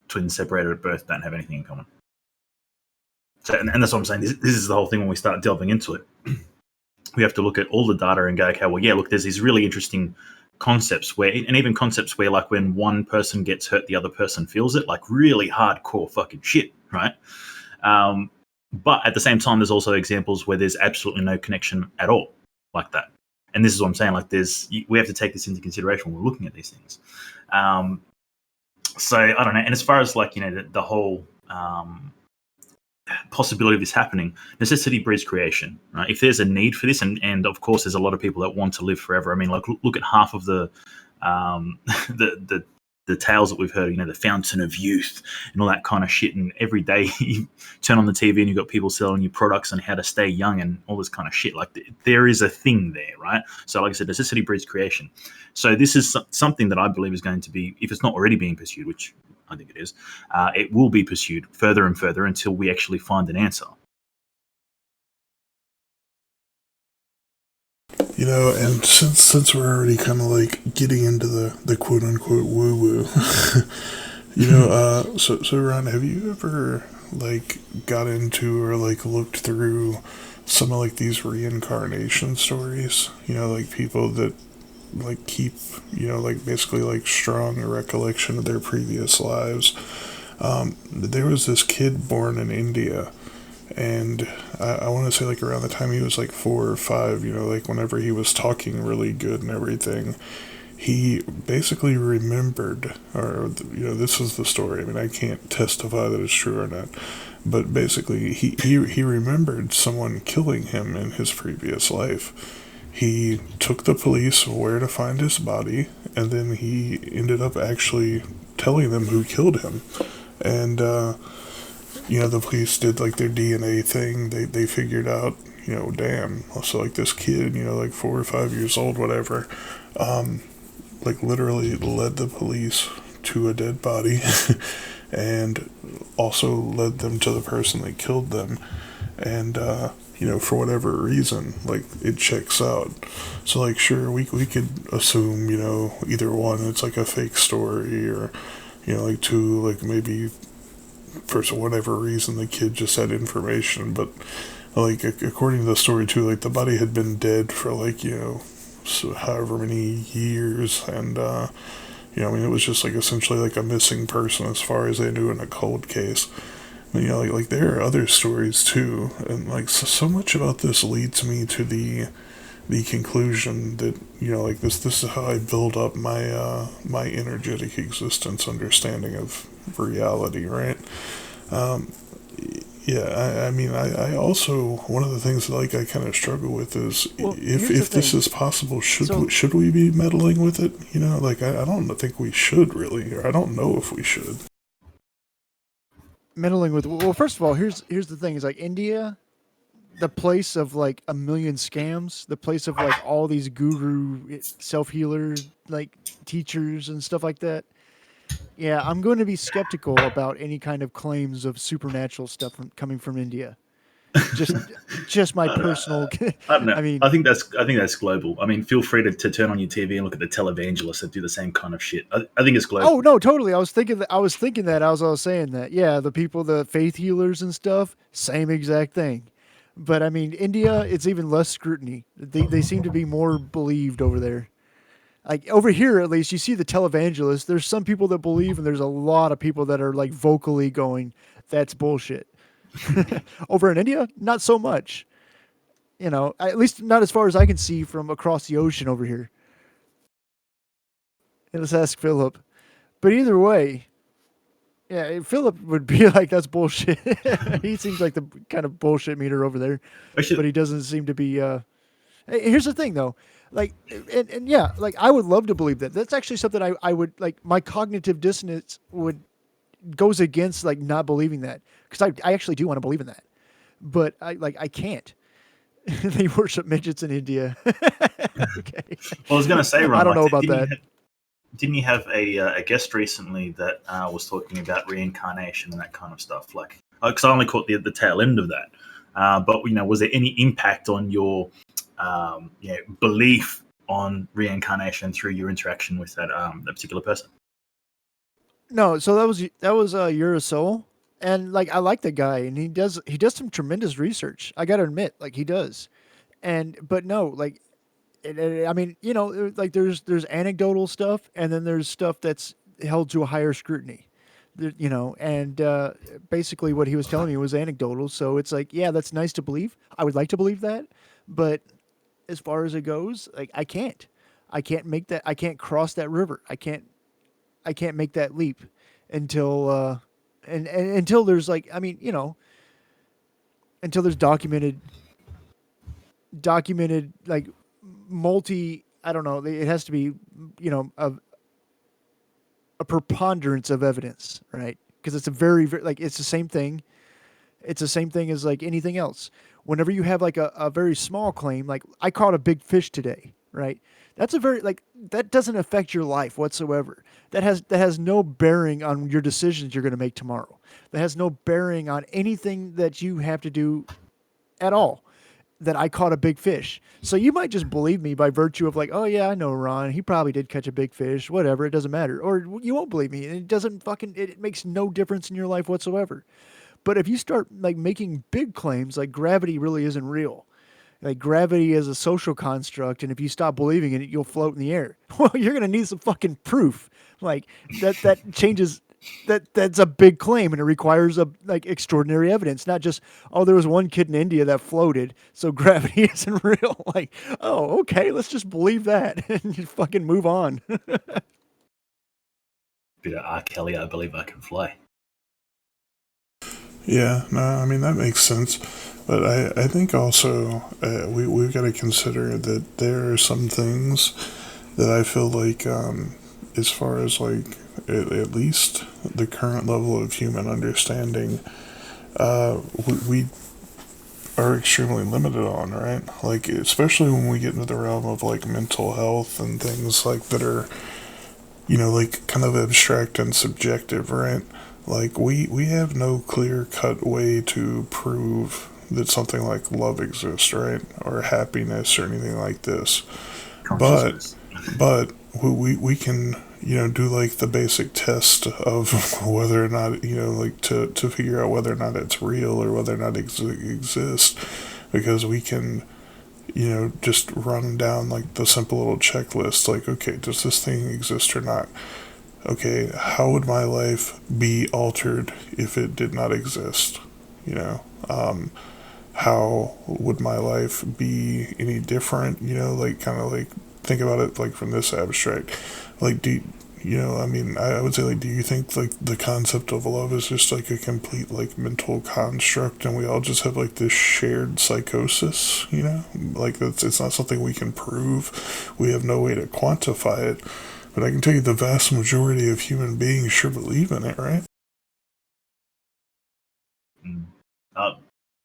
twins separated at birth don't have anything in common. So, and that's what I'm saying. This is the whole thing when we start delving into it. We have to look at all the data and go, okay, well, yeah, look, there's these really interesting concepts where, and even concepts where, like, when one person gets hurt, the other person feels it, like really hardcore fucking shit, right? But at the same time, there's also examples where there's absolutely no connection at all, like that. And this is what I'm saying. Like, we have to take this into consideration when we're looking at these things. So I don't know. And as far as like the whole possibility of this happening, necessity breeds creation. Right? If there's a need for this, and of course there's a lot of people that want to live forever. I mean, like look at half of the the tales that we've heard. The fountain of youth and all that kind of shit. And every day you turn on the TV and you've got people selling you products on how to stay young and all this kind of shit. Like there is a thing there, right? So like I said, necessity breeds creation. So this is something that I believe is going to be, if it's not already being pursued, which I think it is, it will be pursued further and further until we actually find an answer. And since we're already kind of like getting into the quote unquote woo woo, so Ron, have you ever like got into or like looked through some of like these reincarnation stories? Like people that like keep like basically like strong recollection of their previous lives. There was this kid born in India, and I want to say like around the time he was like 4 or 5, like whenever he was talking really good and everything, he basically remembered, or this is the story. I mean, I can't testify that it's true or not, but basically he remembered someone killing him in his previous life. He took the police where to find his body, and then he ended up actually telling them who killed him. And the police did like their DNA thing. They figured out, damn. So like this kid, like 4 or 5 years old, whatever, like literally led the police to a dead body, and also led them to the person that killed them. And for whatever reason, like it checks out. So like sure, we could assume, either one, it's like a fake story, or like two, like maybe for whatever reason the kid just had information. But like according to the story too, like the body had been dead for like so however many years, and I mean it was just like essentially like a missing person as far as they knew in a cold case. And, like there are other stories too, and like so much about this leads me to the conclusion that like this is how I build up my energetic existence understanding of reality, right? um yeah, I mean, I also, one of the things that like I kind of struggle with is Well, if here's the this thing. is possible, So should we be meddling with it? Like I don't think we should really, or I don't know if we should. meddling with, well, first of all, here's the thing: is like India, the place of like a million scams, the place of like all these guru self healer like teachers and stuff like that. Yeah, I'm going to be skeptical about any kind of claims of supernatural stuff coming from India. Just just my I don't know. personal. I don't know. I mean, I think that's global. I mean, feel free to turn on your TV and look at the televangelists that do the same kind of shit. I think it's oh global. no, totally. I was thinking that as I was saying that. Yeah, the people, the faith healers and stuff, same exact thing. But I mean, India, it's even less scrutiny. They seem to be more believed over there. Like over here, at least, you see the televangelists. There's some people that believe, and there's a lot of people that are like vocally going, "That's bullshit." Over in India, not so much. You know, at least not as far as I can see from across the ocean over here. And let's ask Philip. But either way, yeah, Philip would be like, "That's bullshit." He seems like the kind of bullshit meter over there, but Actually, he doesn't seem to be. Here's the thing, though. Like, and yeah, like I would love to believe that. That's actually something I would like. My cognitive dissonance would goes against like not believing that because I actually do want to believe in that, but I can't. They worship midgets in India. Okay, well, I was going to say, I Ron, don't like, know about that. didn't you have a guest recently that was talking about reincarnation and that kind of stuff? Like, because I only caught the tail end of that. But was there any impact on your belief on reincarnation through your interaction with that particular person? No, so that was Urasol, and like I like the guy, and he does some tremendous research. I got to admit, like he does, and but no, like I mean, like there's anecdotal stuff, and then there's stuff that's held to a higher scrutiny. And basically what he was telling me was anecdotal. So it's like, yeah, that's nice to believe. I would like to believe that, but as far as it goes, like I can't make that. I can't cross that river. I can't make that leap until and until there's like, I mean, until there's documented like multi, I don't know, it has to be, a preponderance of evidence, right? Because it's a very like it's the same thing. It's the same thing as like anything else. Whenever you have like a very small claim, like I caught a big fish today, right? That's a very like that doesn't affect your life whatsoever. That has no bearing on your decisions you're going to make tomorrow. That has no bearing on anything that you have to do at all. That I caught a big fish. So you might just believe me by virtue of like, oh yeah, I know Ron. He probably did catch a big fish. Whatever, it doesn't matter. Or you won't believe me. It doesn't fucking. It makes no difference in your life whatsoever. But if you start like making big claims, like gravity really isn't real. Like gravity is a social construct, and if you stop believing in it, you'll float in the air. Well, you're gonna need some fucking proof. Like that changes that's a big claim and it requires a like extraordinary evidence, not just there was one kid in India that floated, so gravity isn't real. Like, oh, okay, let's just believe that and just fucking move on. Bit of R. Kelly, I believe I can fly. Yeah, no, I mean that makes sense, but I think also we've got to consider that there are some things that I feel like as far as like at least the current level of human understanding, we are extremely limited on, right? Like especially when we get into the realm of like mental health and things like that are like kind of abstract and subjective, right? Like we have no clear cut way to prove that something like love exists, right? Or happiness or anything like this. But Consciousness. but we can do like the basic test of whether or not like to figure out whether or not it's real or whether or not it exists, because we can just run down like the simple little checklist, like, okay, does this thing exist or not? Okay, how would my life be altered if it did not exist? You know, how would my life be any different? Like kind of like think about it like from this abstract. Like, I mean, I would say, like, do you think like the concept of love is just like a complete like mental construct, and we all just have like this shared psychosis? Like it's not something we can prove. We have no way to quantify it. But I can tell you the vast majority of human beings sure believe in it, right? Mm.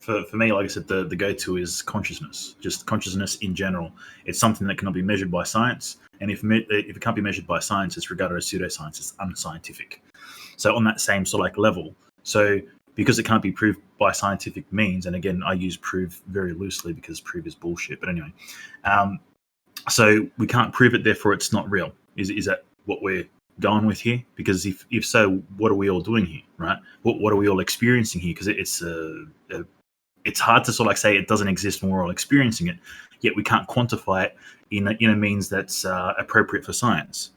For me, like I said, the go-to is consciousness, just consciousness in general. It's something that cannot be measured by science, and if it can't be measured by science, it's regarded as pseudoscience. It's unscientific. So on that same sort of like level, so because it can't be proved by scientific means, and again, I use prove very loosely because prove is bullshit. But anyway, so we can't prove it, therefore it's not real. Is that what we're going with here? Because if so, what are we all doing here, right? What are we all experiencing here? Because it's a it's hard to sort of like say it doesn't exist when we're all experiencing it, yet we can't quantify it in a means that's appropriate for science.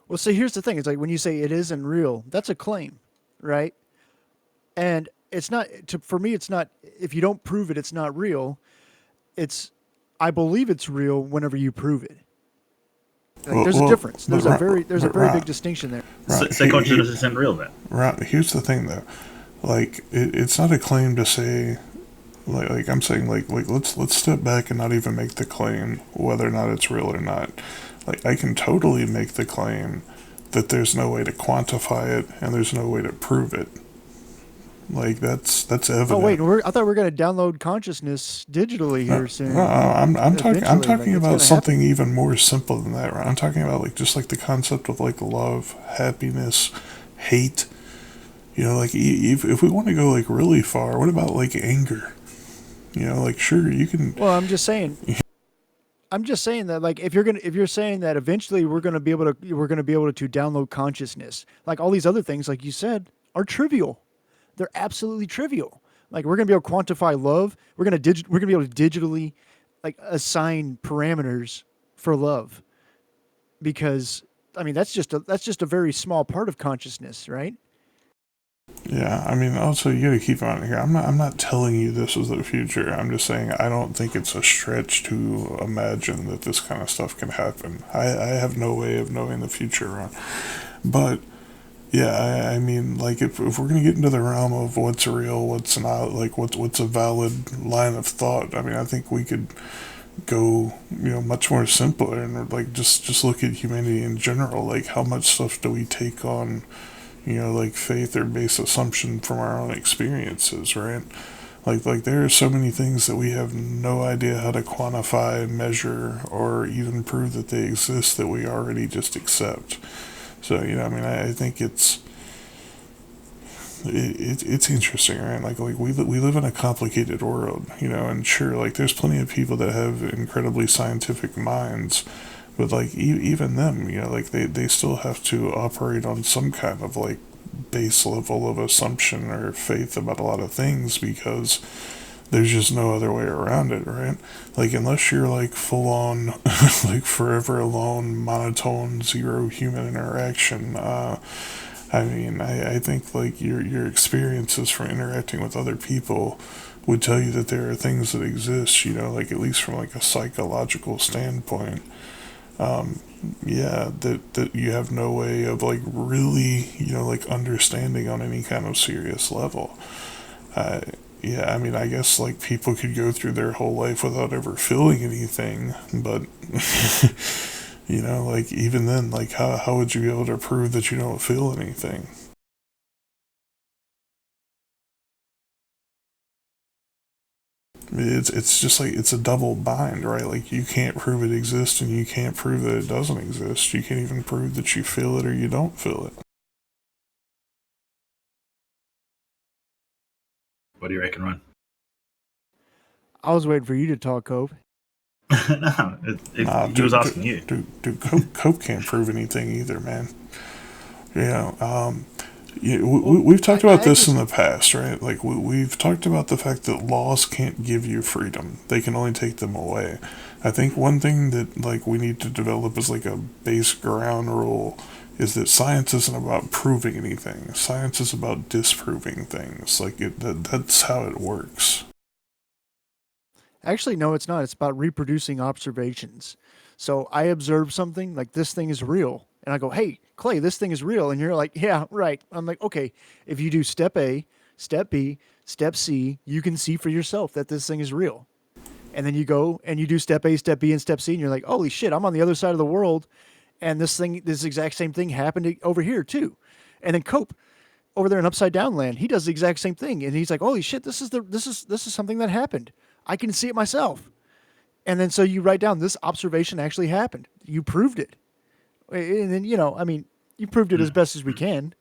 Well, so here's the thing: it's like when you say it isn't real, that's a claim, right? And it's not for me. It's not if you don't prove it, it's not real. It's I believe it's real whenever you prove it. Like, there's a difference. There's a very big distinction there. Say consciousness isn't real then. Right. Here's the thing, though. Like, it's not a claim to say, like I'm saying, like let's step back and not even make the claim whether or not it's real or not. Like, I can totally make the claim that there's no way to quantify it and there's no way to prove it. Like, that's evident. Oh wait, I thought we were going to download consciousness digitally here soon. I'm talking like, about something even more simple than that, right? I'm talking about like just like the concept of like love, happiness, hate. You know, like if we want to go like really far, what about like anger? You know, like sure you can. Well, I'm just saying that like if you're saying that eventually we're going to be able to download consciousness, like all these other things, like you said, are trivial. They're absolutely trivial. Like we're going to be able to quantify love. We're going to be able to digitally like assign parameters for love. Because I mean that's just a very small part of consciousness, right? Yeah, I mean also you got to keep on here. I'm not telling you this is the future. I'm just saying I don't think it's a stretch to imagine that this kind of stuff can happen. I have no way of knowing the future, Ron. But yeah, I mean, like, if we're going to get into the realm of what's real, what's not, like, what's a valid line of thought, I mean, I think we could go, you know, much more simpler and, like, just look at humanity in general. Like, how much stuff do we take on, you know, like, faith or base assumption from our own experiences, right? Like there are so many things that we have no idea how to quantify, measure, or even prove that they exist that we already just accept. So, you know, I mean, I think it's interesting, right? Like we live in a complicated world, you know, and sure, like there's plenty of people that have incredibly scientific minds, but like even them, you know, like they still have to operate on some kind of like base level of assumption or faith about a lot of things because there's just no other way around it, right? Like, unless you're like full on, like forever alone, monotone, zero human interaction. I mean, I think like your experiences from interacting with other people would tell you that there are things that exist, you know, like at least from like a psychological standpoint. Yeah, that you have no way of like really, you know, like understanding on any kind of serious level. Yeah, I mean, I guess like people could go through their whole life without ever feeling anything, but you know, like even then, like how would you be able to prove that you don't feel anything? It's just like it's a double bind, right? Like you can't prove it exists and you can't prove that it doesn't exist. You can't even prove that you feel it or you don't feel it. What do you reckon, Ron? I was waiting for you to talk, Cope. No, he was asking you. Dude, Cope can't prove anything either, man. You know, yeah, we've talked about this in the past, right? Like we've talked about the fact that laws can't give you freedom; they can only take them away. I think one thing that like we need to develop as like a base ground rule is that science isn't about proving anything. Science is about disproving things. Like that's how it works. Actually, no, it's not. It's about reproducing observations. So I observe something like this thing is real. And I go, hey, Clay, this thing is real. And you're like, yeah, right. I'm like, okay, if you do step A, step B, step C, you can see for yourself that this thing is real. And then you go and you do step A, step B, and step C. And you're like, holy shit, I'm on the other side of the world. And this exact same thing happened over here too. And then Cope over there in Upside Down Land, he does the exact same thing. And he's like, holy shit, this is something that happened. I can see it myself. And then so you write down this observation actually happened. You proved it. And then, you know, I mean, you proved it as best as we can.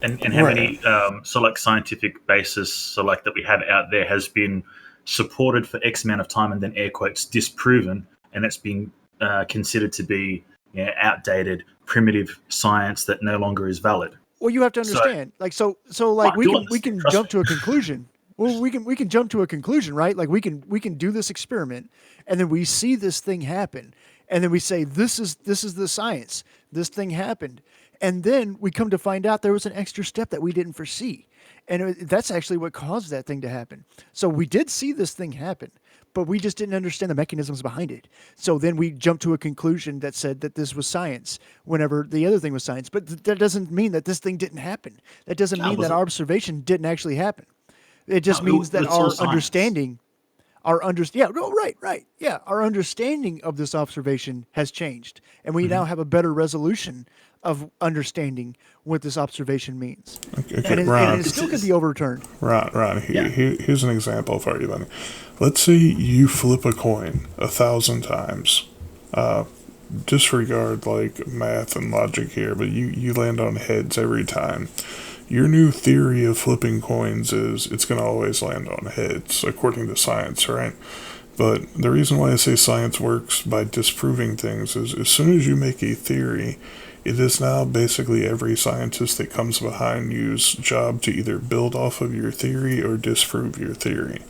And how many so like scientific basis so like that we have out there has been supported for X amount of time and then air quotes disproven, and it's been considered to be outdated, primitive science that no longer is valid. Well, you have to understand, so like we can jump to a conclusion. Well, we can jump to a conclusion, right? Like we can do this experiment, and then we see this thing happen, and then we say this is the science. This thing happened, and then we come to find out there was an extra step that we didn't foresee, and that's actually what caused that thing to happen. So we did see this thing happen, but we just didn't understand the mechanisms behind it. So then we jumped to a conclusion that said that this was science, whenever the other thing was science. But that doesn't mean that this thing didn't happen. That doesn't No, it mean that wasn't. our observation didn't actually happen. It just No, means that it's all our science. understanding, yeah, no, right, yeah, our understanding of this observation has changed, and we now have a better resolution of understanding what this observation means, Okay, and Ron, it still could be overturned. Ron, Yeah. here's an example for you, buddy. Let's say you flip a coin 1,000 times. Disregard like math and logic here, but you land on heads every time. Your new theory of flipping coins is it's going to always land on heads, according to science, right? But the reason why I say science works by disproving things is as soon as you make a theory, it is now basically every scientist that comes behind you's job to either build off of your theory or disprove your theory.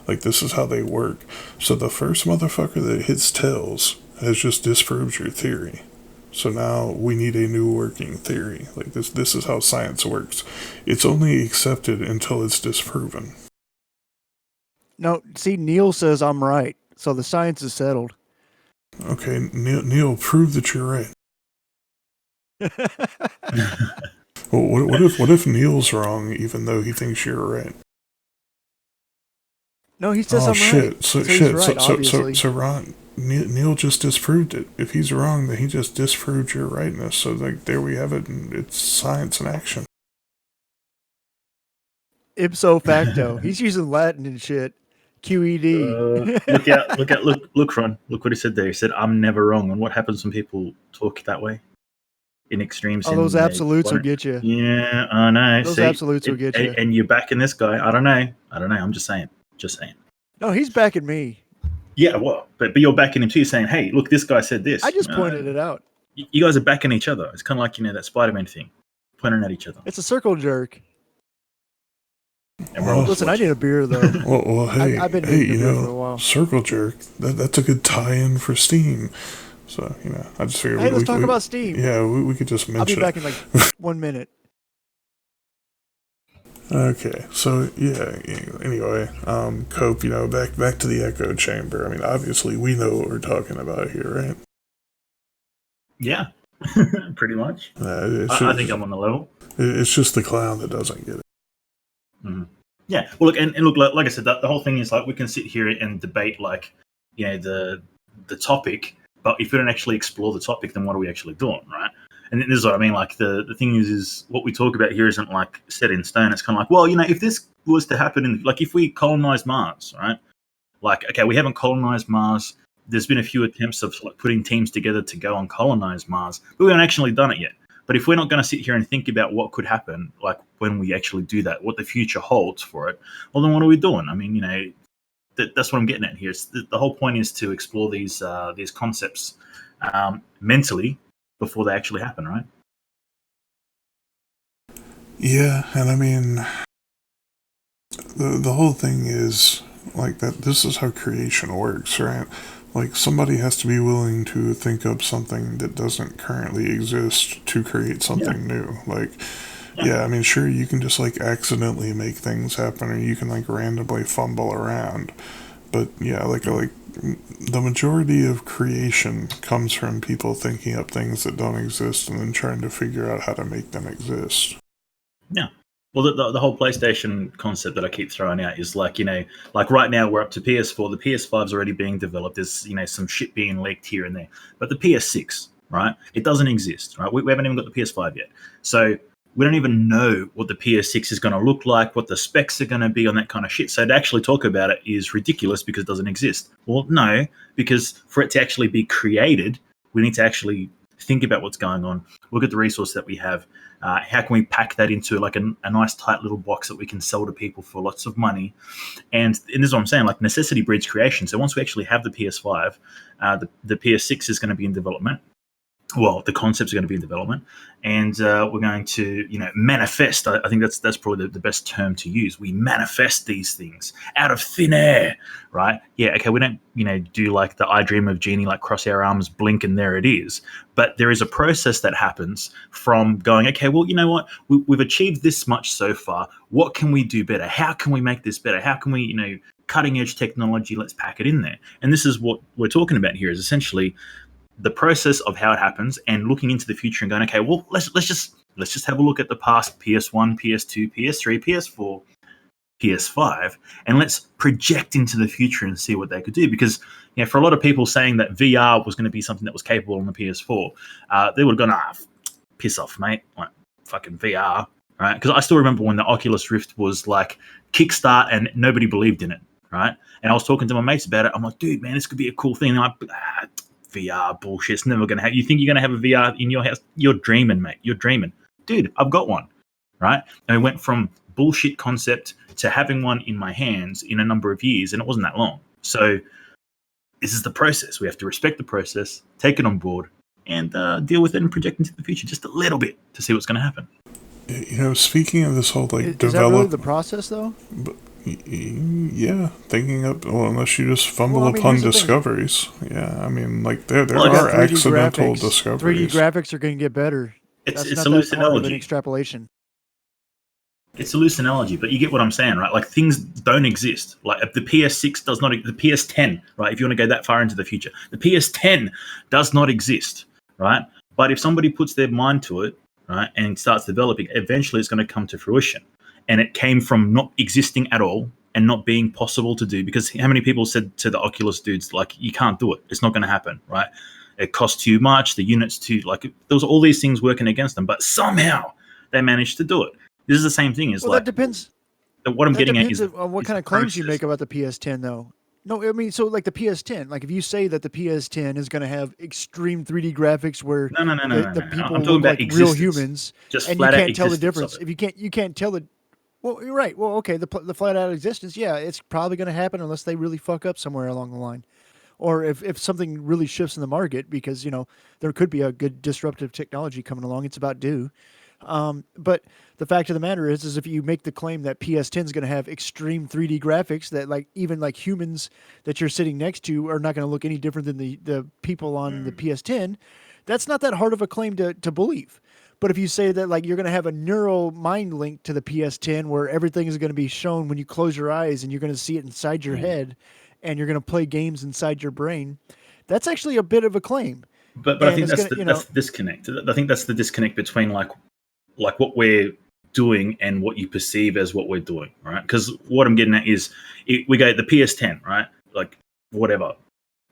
Like, this is how they work. So the first motherfucker that hits tails has just disproved your theory. So now we need a new working theory. Like, this is how science works. It's only accepted until it's disproven. No, see, Neil says I'm right, so the science is settled. Okay, Neil, prove that you're right. Well, what if Neil's wrong, even though he thinks you're right? No, he says Oh I'm shit! right. So he's shit! right, So Ron, Neil just disproved it. If he's wrong, then he just disproved your rightness. So like there we have it. And it's science in action. Ipso facto. He's using Latin and shit. QED. Look, Ron. Look what he said there. He said, "I'm never wrong." And what happens when people talk that way? In extremes, Oh, those absolutes will get you. Yeah, I know. Those See, absolutes will get you. And you're backing this guy. I don't know. I'm just saying. No, he's backing me. Yeah, well, but you're backing him too. You're saying, "Hey, look, this guy said this." I just pointed it out. You guys are backing each other. It's kind of like that Spider-Man thing, pointing at each other. It's a circle jerk. And we're all Listen, I watching. need a beer though. Well, hey, I've been hey, needing you a beer for a know, while. Circle Jerk. That's a good tie-in for Steam. So I just figured. Hey, let's talk about Steam. Yeah, we could just I'll be mention. back in like 1 minute. Okay, so yeah. Anyway, Cope. Back to the echo chamber. I mean, obviously, we know what we're talking about here, right? Yeah, pretty much. I I think I'm on the level. It's just the clown that doesn't get it. Mm-hmm. Yeah. Well, look, and look, like I said, the whole thing is like we can sit here and debate the topic, but if we don't actually explore the topic, then what are we actually doing, right? And this is what I mean. Like the thing is what we talk about here isn't like set in stone. It's kind of like, well, if this was to happen, if we colonize Mars, right? Like, okay, we haven't colonized Mars. There's been a few attempts of like putting teams together to go and colonize Mars, but we haven't actually done it yet. But if we're not going to sit here and think about what could happen, like when we actually do that, what the future holds for it, well, then what are we doing? I mean, that's what I'm getting at here. The whole point is to explore these concepts mentally before they actually happen, right? Yeah, and I mean, the whole thing is like that. This is how creation works, right? Like somebody has to be willing to think up something that doesn't currently exist to create something new. Like, yeah, I mean, sure, you can just like accidentally make things happen, or you can like randomly fumble around. But yeah, like the majority of creation comes from people thinking up things that don't exist and then trying to figure out how to make them exist. Yeah. Well, the whole PlayStation concept that I keep throwing out is like right now we're up to PS4. The PS5 is already being developed. There's some shit being leaked here and there. But the PS6, right? It doesn't exist, right? We haven't even got the PS5 yet. So we don't even know what the PS6 is going to look like, what the specs are going to be on that kind of shit. So to actually talk about it is ridiculous because it doesn't exist. Well, no, because for it to actually be created, we need to actually think about what's going on, look at the resource that we have. How can we pack that into like a nice tight little box that we can sell to people for lots of money? And this is what I'm saying, like necessity breeds creation. So once we actually have the PS5, the PS6 is going to be in development. well, the concepts are going to be in development, and we're going to, manifest. I think that's probably the best term to use. We manifest these things out of thin air, right? Yeah, okay. We don't, do like the I Dream of Genie, like cross our arms, blink, and there it is. But there is a process that happens from going, okay, well, you know what? We've achieved this much so far. What can we do better? How can we make this better? How can we, cutting edge technology? Let's pack it in there. And this is what we're talking about here. Is essentially the process of how it happens and looking into the future and going, okay, well, let's just have a look at the past PS1, PS2, PS3, PS4, PS5, and let's project into the future and see what they could do. Because for a lot of people saying that VR was going to be something that was capable on the PS4, they would have gone, piss off, mate, like fucking VR, right? Because I still remember when the Oculus Rift was like kickstart and nobody believed in it, right? And I was talking to my mates about it. I'm like, dude, man, this could be a cool thing. And I'm like, VR bullshit. It's never going to happen. You think you're going to have a VR in your house? You're dreaming, mate. You're dreaming. Dude, I've got one, right? And we went from bullshit concept to having one in my hands in a number of years, and it wasn't that long. So this is the process. We have to respect the process, take it on board, and deal with it and project into the future just a little bit to see what's going to happen. Speaking of this whole like Is that really the process, though? Yeah, thinking up. Well, unless you just fumble upon discoveries. Yeah, I mean, like there are accidental discoveries. 3D graphics are going to get better. It's not hallucinology. An extrapolation. It's a hallucinology, but you get what I'm saying, right? Like things don't exist. Like the PS6 does not, the PS10, right? If you want to go that far into the future, the PS10 does not exist, right? But if somebody puts their mind to it, right, and starts developing, eventually it's going to come to fruition. And it came from not existing at all and not being possible to do. Because how many people said to the Oculus dudes, like, you can't do it. It's not going to happen, right? It costs too much. The units too, like, there was all these things working against them. But somehow they managed to do it. This is the same thing. Well, that depends. What I'm getting at is on what kind of claims you make about the PS10, though. No, I mean, so like the PS10, like if you say that the PS10 is going to have extreme 3D graphics where the people look like real humans, just and you can't tell the difference. If you can't tell the, well, you're right. Well, okay, the flat out existence, yeah, it's probably going to happen unless they really fuck up somewhere along the line, or if something really shifts in the market, because there could be a good disruptive technology coming along. It's about due. But the fact of the matter is if you make the claim that PS10 is going to have extreme 3D graphics that like even like humans that you're sitting next to are not going to look any different than the people on the PS10, that's not that hard of a claim to believe. But if you say that like you're going to have a neural mind link to the PS10 where everything is going to be shown when you close your eyes and you're going to see it inside your head and you're going to play games inside your brain, that's actually a bit of a claim. But I think that's the disconnect. I think that's the disconnect between like what we're doing and what you perceive as what we're doing, right? Because what I'm getting at is we go the PS10, right? Like whatever,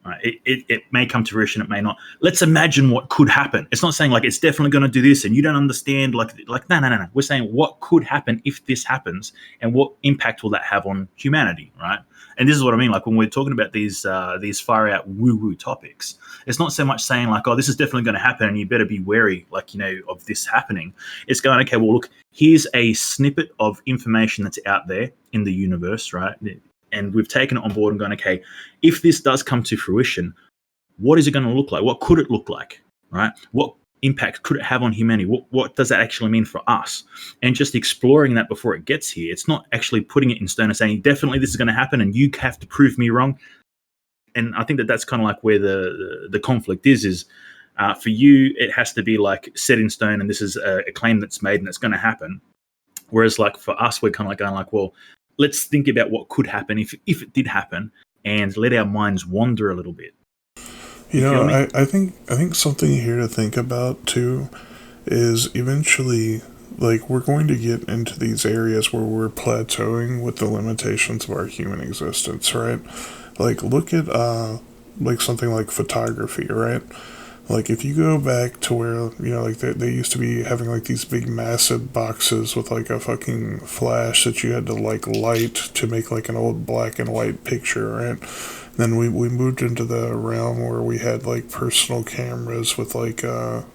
right? It may come to fruition, it may not. Let's imagine what could happen. It's not saying like it's definitely going to do this and you don't understand. Like no. We're saying what could happen if this happens and what impact will that have on humanity, right? And this is what I mean. Like when we're talking about these far out woo topics, it's not so much saying like, oh, this is definitely going to happen and you better be wary, like, of this happening. It's going, okay, well, look, here's a snippet of information that's out there in the universe, right? And we've taken it on board and gone, okay, if this does come to fruition, what is it going to look like? What could it look like, right? What impact could it have on humanity? What does that actually mean for us? And just exploring that before it gets here. It's not actually putting it in stone and saying, definitely this is going to happen and you have to prove me wrong. And I think that's kind of like where the conflict is for you, it has to be like set in stone and this is a claim that's made and it's going to happen. Whereas like for us, we're kind of like going like, well, let's think about what could happen if it did happen and let our minds wander a little bit. I think something here to think about too is eventually like we're going to get into these areas where we're plateauing with the limitations of our human existence, right? Like look at like something like photography, right? Like if you go back to where like they used to be having like these big massive boxes with like a fucking flash that you had to like light to make like an old black and white picture, right? Then we moved into the realm where we had like personal cameras with like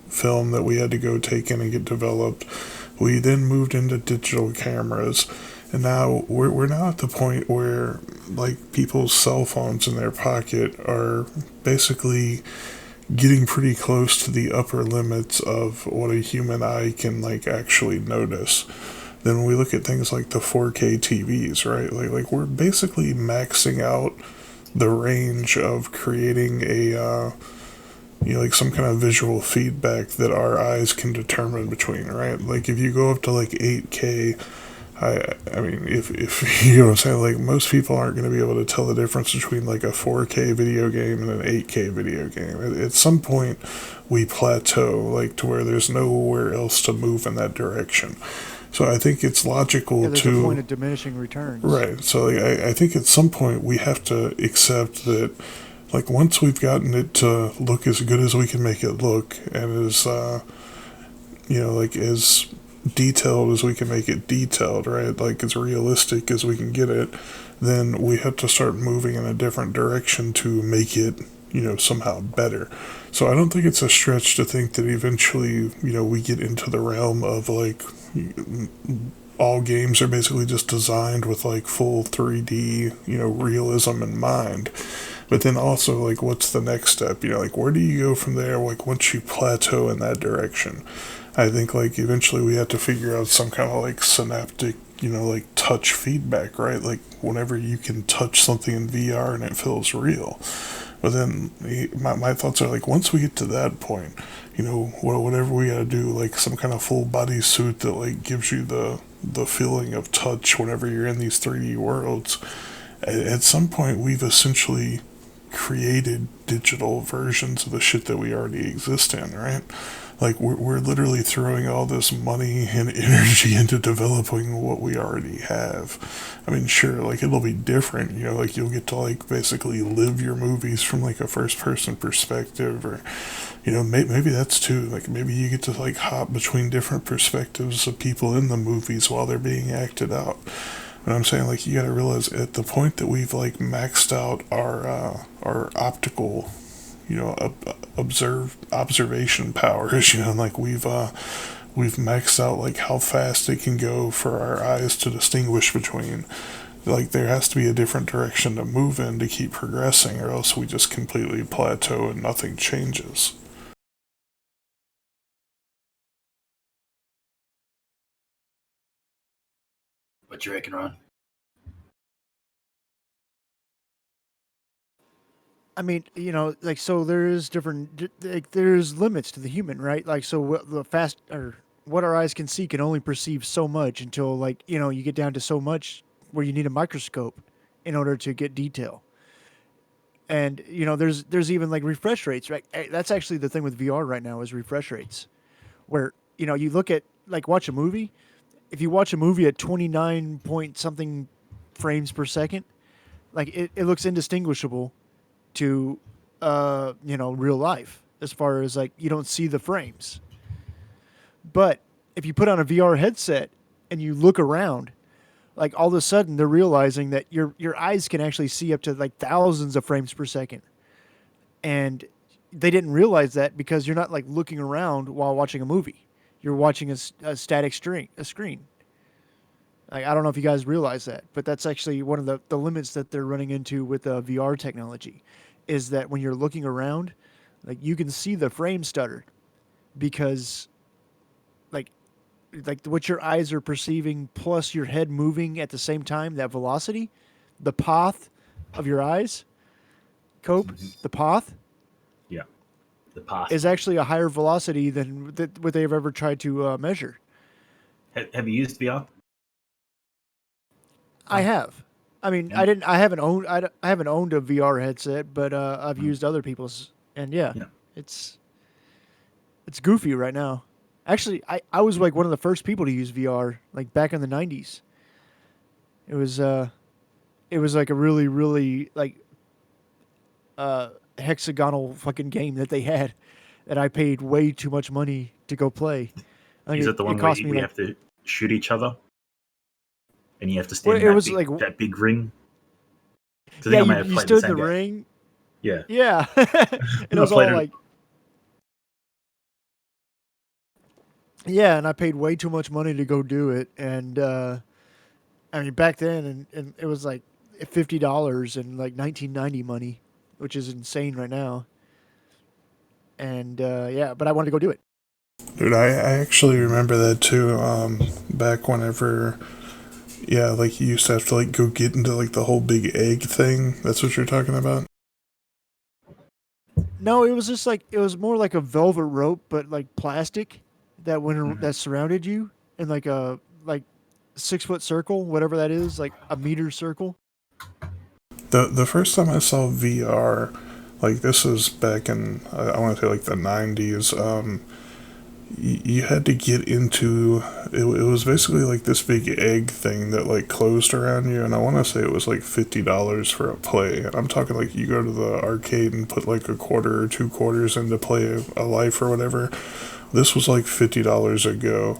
film that we had to go take in and get developed. We then moved into digital cameras, and now we're now at the point where like people's cell phones in their pocket are basically getting pretty close to the upper limits of what a human eye can like actually notice. Then when we look at things like the 4K TVs, right? Like we're basically maxing out the range of creating a like some kind of visual feedback that our eyes can determine between, right? Like if you go up to like 8K, I mean, if you know what I'm saying, like most people aren't going to be able to tell the difference between like a 4K video game and an 8K video game. At some point, we plateau, like to where there's nowhere else to move in that direction. So I think it's logical Yeah, there's to a point of diminishing returns. right. So like, I think at some point we have to accept that, like once we've gotten it to look as good as we can make it look, and as like as detailed as we can make it detailed, right? Like as realistic as we can get it, then we have to start moving in a different direction to make it, somehow better. So I don't think it's a stretch to think that eventually, we get into the realm of like all games are basically just designed with like full 3D, realism in mind. But then also, like, what's the next step? Like, where do you go from there? Like, once you plateau in that direction, I think, like, eventually we have to figure out some kind of, like, synaptic, like, touch feedback, right? Like, whenever you can touch something in VR and it feels real. But then my thoughts are, like, once we get to that point, whatever we gotta do, like, some kind of full body suit that, like, gives you the feeling of touch whenever you're in these 3D worlds. At some point, we've essentially created digital versions of the shit that we already exist in, right? Like we're literally throwing all this money and energy into developing what we already have. I mean, sure, like it'll be different, like you'll get to like basically live your movies from like a first person perspective, or maybe that's too, like maybe you get to like hop between different perspectives of people in the movies while they're being acted out. But I'm saying, like, you gotta realize at the point that we've like maxed out our optical, observation powers, like we've maxed out like how fast it can go for our eyes to distinguish between. Like there has to be a different direction to move in to keep progressing, or else we just completely plateau and nothing changes. What you reckon, Ron? I mean, like so there's like there's limits to the human, right? Like so the fast or what our eyes can see can only perceive so much until like you get down to so much where you need a microscope in order to get detail. And there's even like refresh rates, right? That's actually the thing with VR right now is refresh rates, where you look at like watch a movie. If you watch a movie at 29 point something frames per second, like it looks indistinguishable to real life as far as like you don't see the frames. But if you put on a VR headset and you look around, like all of a sudden they're realizing that your eyes can actually see up to like thousands of frames per second. And they didn't realize that because you're not like looking around while watching a movie. You're watching a static screen. Like, I don't know if you guys realize that, but that's actually one of the limits that they're running into with VR technology, is that when you're looking around, like you can see the frame stutter because like what your eyes are perceiving plus your head moving at the same time, that velocity, the path of your eyes, Cope, the path Yeah, the path. is actually a higher velocity than what they've ever tried to measure. Have you used VR? I have. I mean, Yeah. I haven't owned a VR headset, but I've used other people's, and yeah, Yeah. it's it's goofy right now. Actually, I was like one of the first people to use VR, like back in the '90s. It was it was like a really really like hexagonal fucking game that they had that I paid way too much money to go play. Like Is it the it one where cost me we like have to shoot each other, and you have to well, stand it in was like that big ring? 'Cause I yeah, think I may have you played the stood in same the game. ring. Yeah, Yeah, and it I was played all it. like yeah, and I paid way too much money to go do it, and I mean back then, and it was like $50 and like 1990 money, which is insane right now. And yeah, but I wanted to go do it. Dude, I actually remember that too. Back whenever, yeah, like you used to have to like go get into like the whole big egg thing. That's what you're talking about. No, it was just like it was more like a velvet rope, but like plastic that that surrounded you in like a 6 foot circle, whatever that is, like a meter circle. The first time I saw VR, like this was back in I want to say like the '90s. You had to get into it was basically like this big egg thing that like closed around you, and I want to say it was like $50 for a play. And I'm talking like you go to the arcade and put like a quarter or 2 quarters in to play a life or whatever. This was like $50 a go.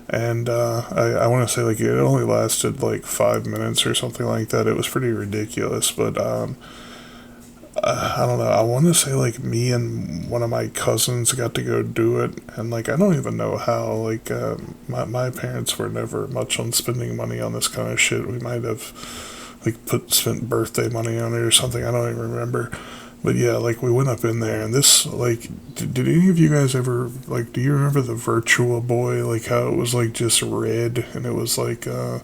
And I want to say like it only lasted like 5 minutes or something like that. It was pretty ridiculous, but I don't know. I want to say like me and one of my cousins got to go do it, and like I don't even know how. Like my parents were never much on spending money on this kind of shit. We might have like spent birthday money on it or something. I don't even remember. But yeah, like we went up in there, and this like, did any of you guys ever like? Do you remember the Virtual Boy? Like how it was like just red, and it was like like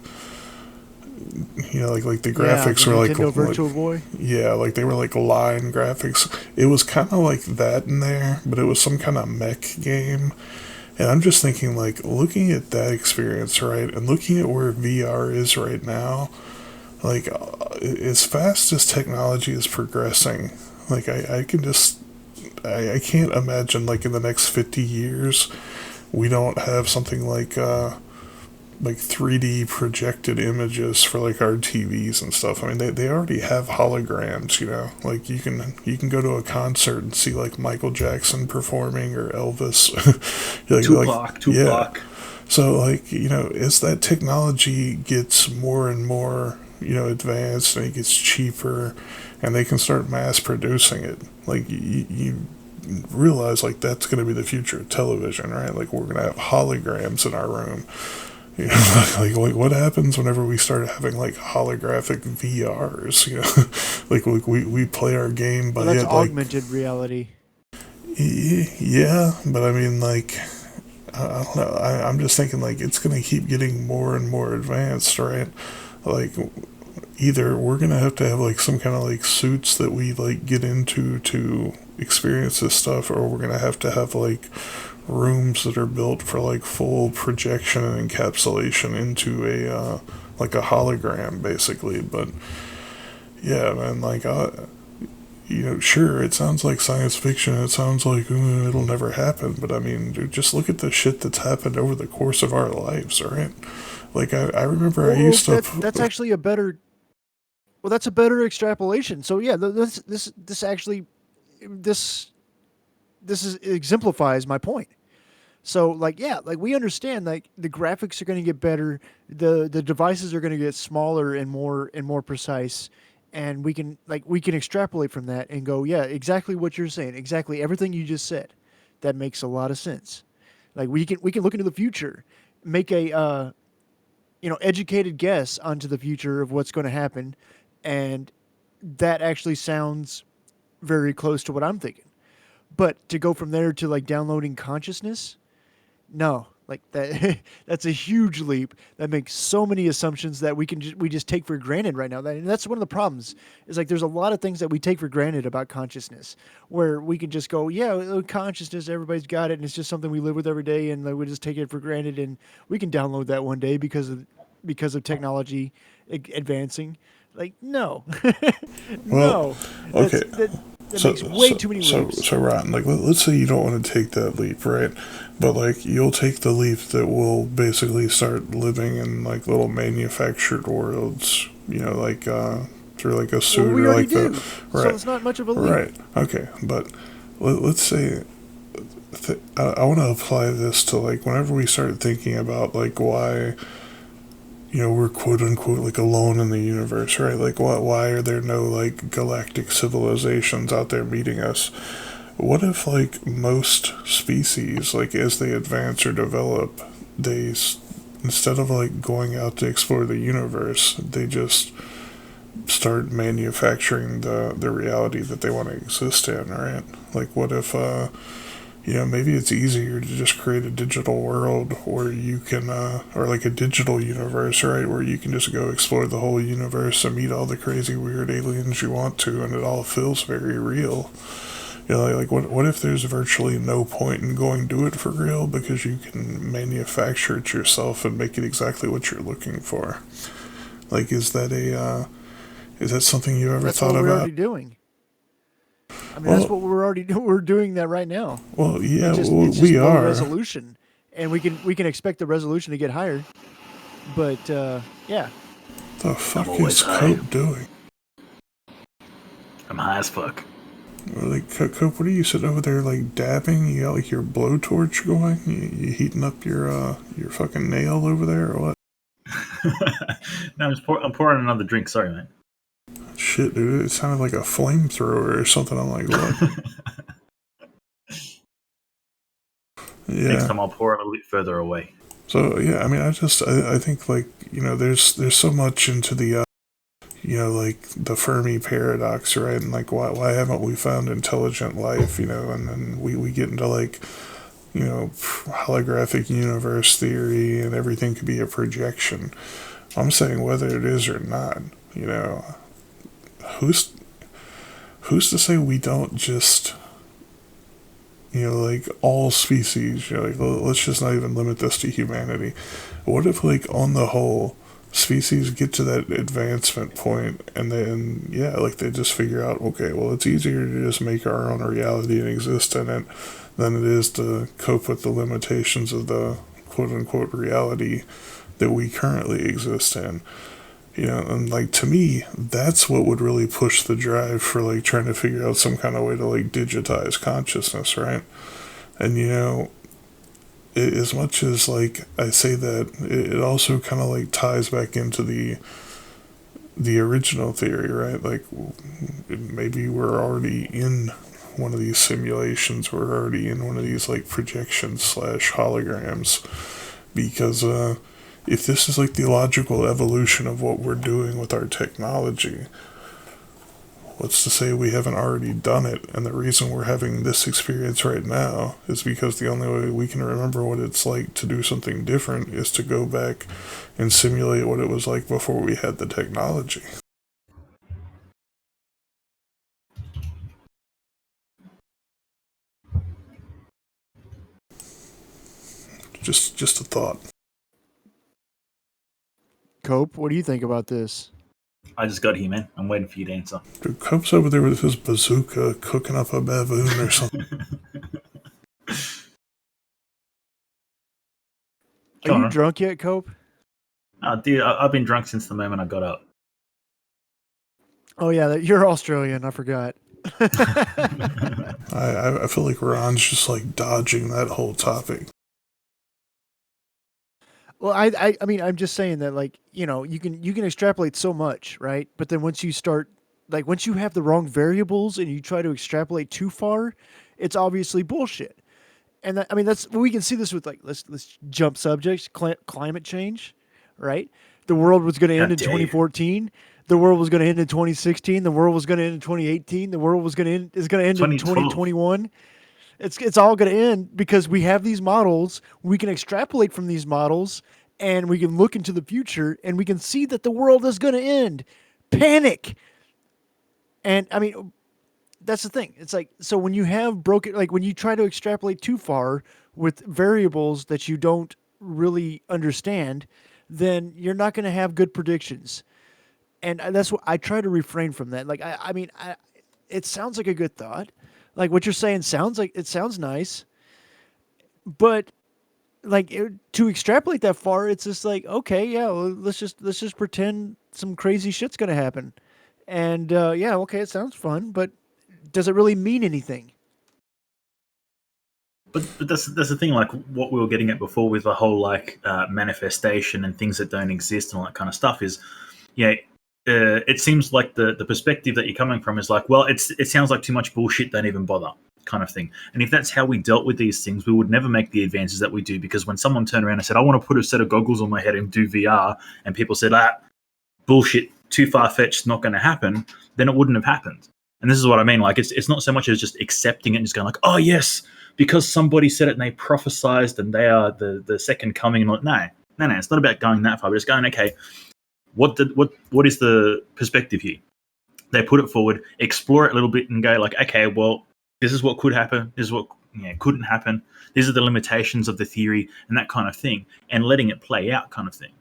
the Yeah, the graphics were like Nintendo Virtual Boy. yeah, like they were like line graphics. It was kind of like that in there, but it was some kind of mech game. And I'm just thinking, like, looking at that experience, right, and looking at where VR is right now, like, as fast as technology is progressing, like, I can just, I can't imagine, like, in the next 50 years, we don't have something like 3D projected images for like our TVs and stuff. I mean, they already have holograms, Like you can go to a concert and see like Michael Jackson performing or Elvis. Tupac. So like, as that technology gets more and more, advanced and it gets cheaper and they can start mass producing it, like you realize like that's going to be the future of television, right? Like we're going to have holograms in our room. Like what happens whenever we start having like holographic VRs? Like we play our game, but Well, that's yet, like, augmented reality. yeah, but I mean, like, I don't know. I'm just thinking like it's gonna keep getting more and more advanced, right? Like either we're gonna have to have like some kind of like suits that we like get into to experience this stuff, or we're gonna have to have like rooms that are built for like full projection and encapsulation into a like a hologram basically. But yeah, man, like sure, it sounds like science fiction, it sounds like it'll never happen, but I mean, dude, just look at the shit that's happened over the course of our lives, right? Like I remember I used to That's actually a better. Well, that's a better extrapolation. So yeah, this actually this exemplifies my point. So like yeah, like we understand like the graphics are going to get better, the devices are going to get smaller and more precise, and we can extrapolate from that and go yeah, exactly what you're saying, exactly everything you just said. That makes a lot of sense. Like we can look into the future, make a educated guess onto the future of what's going to happen, and that actually sounds very close to what I'm thinking. But to go from there to like downloading consciousness, no, like that that's a huge leap. That makes so many assumptions that we just take for granted right now. And that's one of the problems. Is like there's a lot of things that we take for granted about consciousness, where we can just go, yeah, consciousness, everybody's got it, and it's just something we live with every day, and like, we just take it for granted, and we can download that one day because of technology advancing. Like no, well, no, okay. that makes way too many leaps. So Rotten, like let's say you don't want to take that leap, right? But like you'll take the leap that will basically start living in like little manufactured worlds, like through like a suit Well, we or already like do, the so right, it's not much of a leap. right, okay. But let's say I want to apply this to like whenever we start thinking about like why we're quote unquote like alone in the universe, right? Like, why are there no like galactic civilizations out there meeting us? What if like most species, like as they advance or develop, instead of like going out to explore the universe, they just start manufacturing the reality that they want to exist in, right? Like, what if maybe it's easier to just create a digital world where you can, or like a digital universe, right, where you can just go explore the whole universe and meet all the crazy weird aliens you want to, and it all feels very real. Like what if there's virtually no point in going do it for real because you can manufacture it yourself and make it exactly what you're looking for? Like, is that something you ever That's thought what we're about? already doing. I mean, that's Well, what we're already doing. We're doing that right now. well, yeah, It's just we low are. resolution, and we can expect the resolution to get higher. But yeah, The I'm fuck always is high. Cope doing? I'm high as fuck. Like, Cope, what are you sitting over there like dabbing? You got like your blowtorch going? You heating up your fucking nail over there or what? No, I'm pouring another drink. Sorry, mate. Shit, dude, it sounded like a flamethrower or something. I'm like, what? Next Yeah. time I'll pour it a little bit further away. So yeah, I mean, I think like there's so much into the like the Fermi paradox, right? And like why haven't we found intelligent life? And then we get into like holographic universe theory and everything could be a projection. I'm saying whether it is or not, who's who's to say we don't just like all species, like let's just not even limit this to humanity. What if like on the whole species get to that advancement point and then like they just figure out, okay, well it's easier to just make our own reality and exist in it than it is to cope with the limitations of the quote unquote reality that we currently exist in. And like to me, that's what would really push the drive for like trying to figure out some kind of way to like digitize consciousness, right? And as much as like I say that, it also kind of like ties back into the original theory, right? Like maybe we're already in one of these simulations, we're already in one of these like projections slash holograms, because if this is like the logical evolution of what we're doing with our technology, what's to say we haven't already done it? And the reason we're having this experience right now is because the only way we can remember what it's like to do something different is to go back and simulate what it was like before we had the technology. Just a thought. Cope, what do you think about this? I just got here, man. I'm waiting for you to answer. Dude, Cope's over there with his bazooka cooking up a baboon or something. Are Come you on. drunk yet, Cope? Dude, I've been drunk since the moment I got up. Oh yeah, you're Australian. I forgot. I feel like Ron's just like dodging that whole topic. Well, I mean, I'm just saying that, like, you can extrapolate so much, right? But then once you start, like, once you have the wrong variables and you try to extrapolate too far, it's obviously bullshit. And I mean, we can see this with, like, let's jump subjects, climate change, right? The world was going to How end in dare you? 2014. The world was going to end in 2016. The world was going to end in 2018. The world is going to end in 2012. 2021. It's all going to end because we have these models. We can extrapolate from these models, and we can look into the future, and we can see that the world is going to end. Panic. And I mean, that's the thing. It's like, so when you have broken, like when you try to extrapolate too far with variables that you don't really understand, then you're not going to have good predictions. And that's what I try to refrain from that. Like, I mean, it sounds like a good thought. Like what you're saying sounds nice, but like to extrapolate that far, it's just like, okay, yeah, well, let's just pretend some crazy shit's gonna happen, and yeah, okay, it sounds fun, but does it really mean anything? But that's the thing. Like what we were getting at before with the whole like manifestation and things that don't exist and all that kind of stuff is, yeah. It seems like the perspective that you're coming from is like, well, it sounds like too much bullshit. Don't even bother, kind of thing. And if that's how we dealt with these things, we would never make the advances that we do. Because when someone turned around and said, "I want to put a set of goggles on my head and do VR," and people said, "Ah, bullshit, too far fetched, not going to happen, then it wouldn't have happened. And this is what I mean. Like, it's not so much as just accepting it and just going like, oh yes, because somebody said it and they prophesized and they are the second coming. And no, it's not about going that far. But it's going, okay, what is the perspective here? They put it forward, explore it a little bit, and go like, okay, well, this is what could happen. This is what couldn't happen. These are the limitations of the theory and that kind of thing, and letting it play out, kind of thing,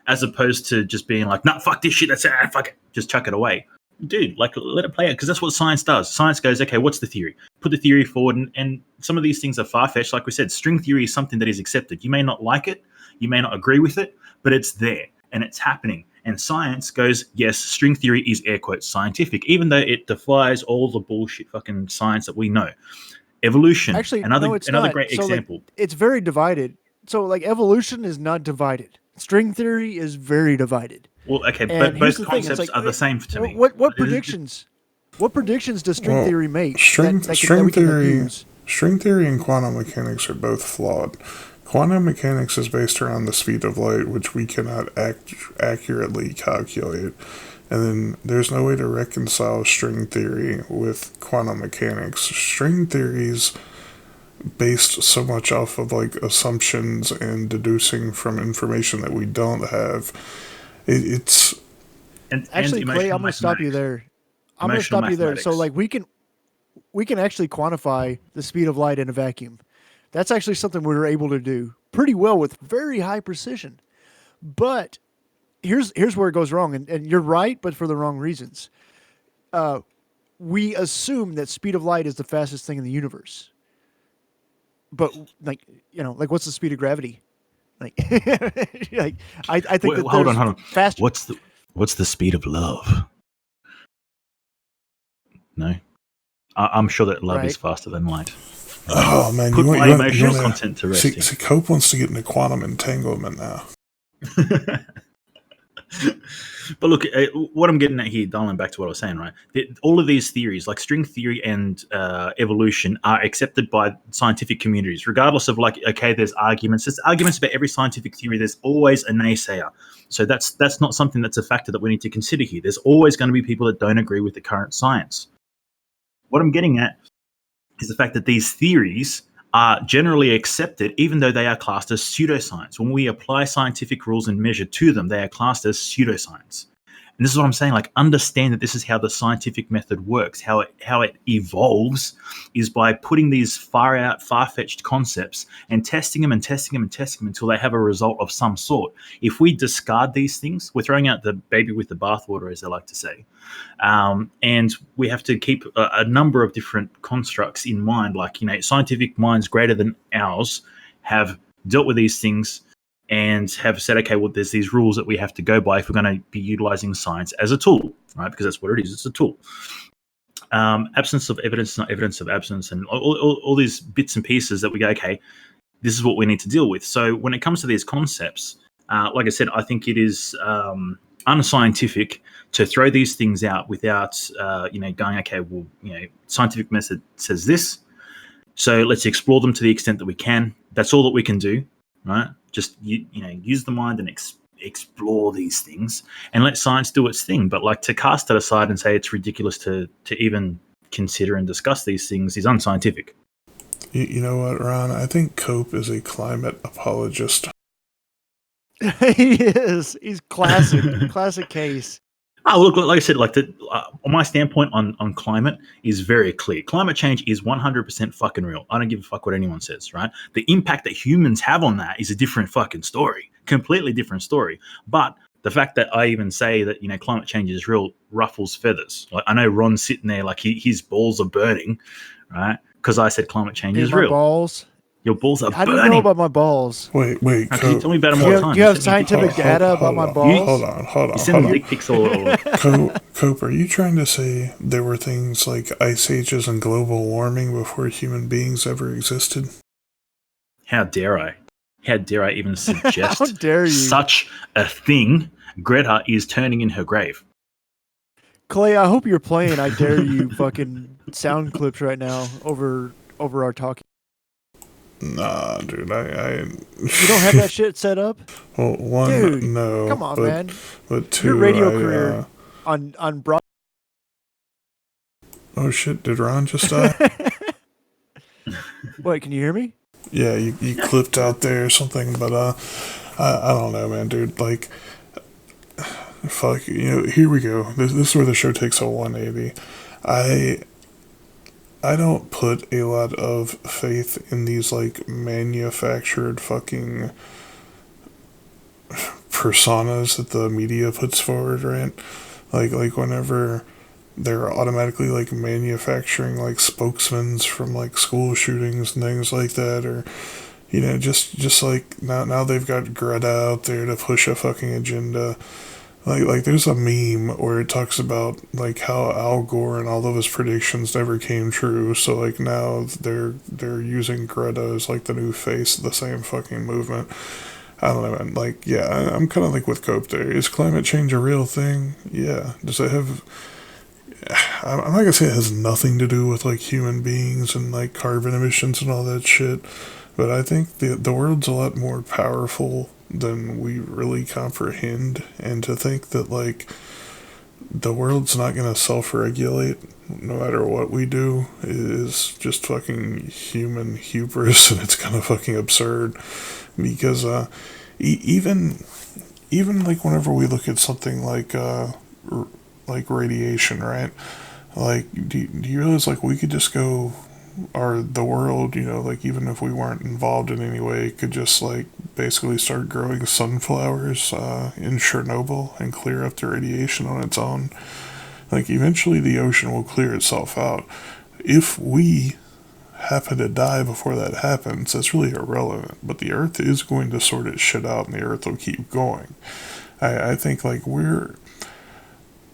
as opposed to just being like, nah, fuck this shit. That's fuck it, just chuck it away. Dude, like, let it play out, because that's what science does. Science goes, okay, what's the theory? Put the theory forward, and some of these things are far-fetched. Like we said, string theory is something that is accepted. You may not like it, you may not agree with it, but it's there, and it's happening. And science goes, yes, string theory is air quotes scientific, even though it defies all the bullshit fucking science that we know. Evolution, Actually, another not. great So, example. Like, it's very divided. So, like, evolution is not divided. String theory is very divided. Well, okay, And but here's both the thing, it's concepts like, are the same to me. What predictions? What predictions does string theory make? String that we can theory, use? string theory and quantum mechanics are both flawed. Quantum mechanics is based around the speed of light, which we cannot accurately calculate. And then there's no way to reconcile string theory with quantum mechanics. String theory's based so much off of like assumptions and deducing from information that we don't have. It's Actually, Clay, I'm going to stop you there. I'm going to stop you there. So, like, we can actually quantify the speed of light in a vacuum. That's actually something we were able to do pretty well with very high precision. But here's where it goes wrong, and you're right, but for the wrong reasons. We assume that speed of light is the fastest thing in the universe. But like what's the speed of gravity? Like, like I think that hold on. faster. What's the speed of love? No, I'm sure that love is faster than light. Oh man, Put my emotional wanna, content to rest. See, Cope wants to get into quantum entanglement now. But look, what I'm getting at here, dialing back to what I was saying, right? All of these theories, like string theory and evolution, are accepted by scientific communities, regardless of like, okay, there's arguments. There's arguments about every scientific theory. There's always a naysayer. So that's not something that's a factor that we need to consider here. There's always going to be people that don't agree with the current science. What I'm getting at is the fact that these theories are generally accepted, even though they are classed as pseudoscience. When we apply scientific rules and measure to them, they are classed as pseudoscience. And this is what I'm saying, like, understand that this is how the scientific method works. How it evolves is by putting these far-fetched concepts and testing them until they have a result of some sort. If we discard these things, we're throwing out the baby with the bathwater, as they like to say. And we have to keep a number of different constructs in mind. Like, scientific minds greater than ours have dealt with these things and have said, okay, well, there's these rules that we have to go by if we're going to be utilizing science as a tool, right? Because that's what it is. It's a tool. Absence of evidence, not evidence of absence, and all these bits and pieces that we go, okay, this is what we need to deal with. So when it comes to these concepts, like I said, I think it is unscientific to throw these things out without, going, okay, well, scientific method says this, so let's explore them to the extent that we can. That's all that we can do, right? Just use the mind and explore these things, and let science do its thing. But like, to cast it aside and say it's ridiculous to even consider and discuss these things is unscientific. You know what, Ron? I think Cope is a climate apologist. He is. He's classic case. Oh, look, like I said, like my standpoint on climate is very clear. Climate change is 100% fucking real. I don't give a fuck what anyone says, right? The impact that humans have on that is a different fucking story, completely different story. But the fact that I even say that, climate change is real ruffles feathers. Like, I know Ron's sitting there like his balls are burning, right? Because I said climate change is real. Balls. Your balls are burning. How do you know about my balls? Wait, can you tell me about them all the time? Do you have scientific data about my balls? Hold on. You send dick pics all over. Cope, are you trying to say there were things like ice ages and global warming before human beings ever existed? How dare I? How dare I even suggest How dare you? Such a thing? Greta is turning in her grave. Clay, I hope you're playing I Dare You fucking sound clips right now over our talking. Nah, dude, You don't have that shit set up? Well, one, Dude, no. come on, man. But two, Your radio career. on broad. Oh shit! Did Ron just die? Wait, can you hear me? Yeah, you clipped out there or something, but I don't know, man, dude. Like, fuck, here we go. This is where the show takes a 180. I don't put a lot of faith in these like manufactured fucking personas that the media puts forward, right? Like whenever they're automatically like manufacturing like spokesmen from like school shootings and things like that, or just like now they've got Greta out there to push a fucking agenda. Like there's a meme where it talks about like how Al Gore and all of his predictions never came true. So like now they're using Greta as like the new face of the same fucking movement. I don't know, man. Like, yeah, I'm kind of like with Cope there. Is climate change a real thing? Yeah. Does it have? I'm not gonna say it has nothing to do with like human beings and like carbon emissions and all that shit, but I think the world's a lot more powerful than we really comprehend, and to think that like the world's not gonna self-regulate no matter what we do is just fucking human hubris, and it's kind of fucking absurd because even like whenever we look at something like radiation, right? Like, do you realize like we could just go, or the world, like even if we weren't involved in any way, could just like basically start growing sunflowers in Chernobyl and clear up the radiation on its own. Like eventually the ocean will clear itself out. If we happen to die before that happens, that's really irrelevant. But the Earth is going to sort its shit out, and the Earth will keep going. I think like we're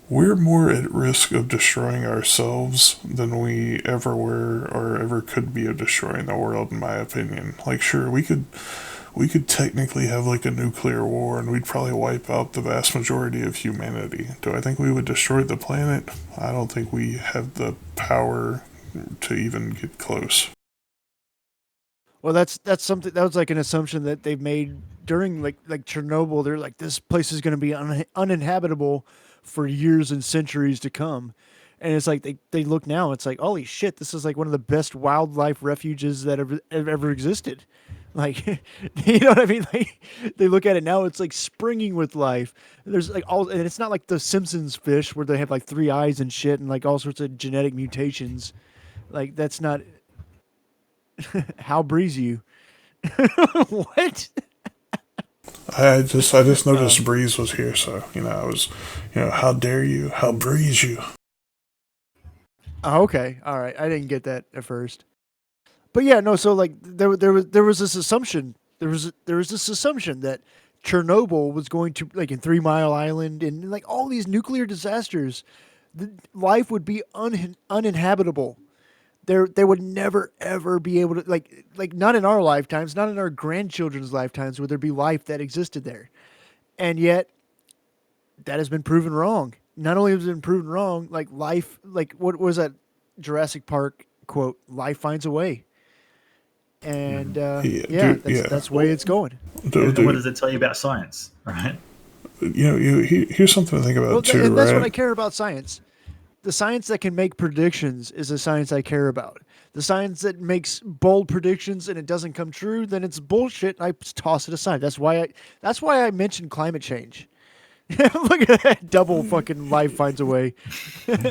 more at risk of destroying ourselves than we ever were or ever could be of destroying the world, in my opinion. Like, sure, we could technically have like a nuclear war and we'd probably wipe out the vast majority of humanity. Do I think we would destroy the planet? I don't think we have the power to even get close. Well, that's something that was like an assumption that they've made during like Chernobyl. They're like, this place is going to be uninhabitable for years and centuries to come. And it's like they look now, it's like, holy shit, this is like one of the best wildlife refuges that ever existed. Like, you know what I mean? Like, they look at it now, it's like springing with life. There's like and it's not like the Simpsons fish where they have like 3 eyes and shit and like all sorts of genetic mutations. Like, that's not how breeze you. What? I just noticed Breeze was here, so I was, how dare you, how breeze you. Oh, okay, all right. I didn't get that at first, but yeah, no. So like there was this assumption. There was this assumption that Chernobyl was going to, like, in 3 Mile Island and like all these nuclear disasters, life would be uninhabitable. They would never ever be able to, like not in our lifetimes, not in our grandchildren's lifetimes would there be life that existed there. And yet that has been proven wrong. Not only has it been proven wrong, like life, like what was that Jurassic Park quote, life finds a way. And Yeah, yeah, dude, yeah. that's the way it's going. And what does it tell you about science, right? Here's something to think about Well, too, and that's right? what I care about science. The science that can make predictions is the science I care about. The science that makes bold predictions and it doesn't come true, then it's bullshit. I toss it aside. That's why I mentioned climate change. Look at that double fucking life finds a way.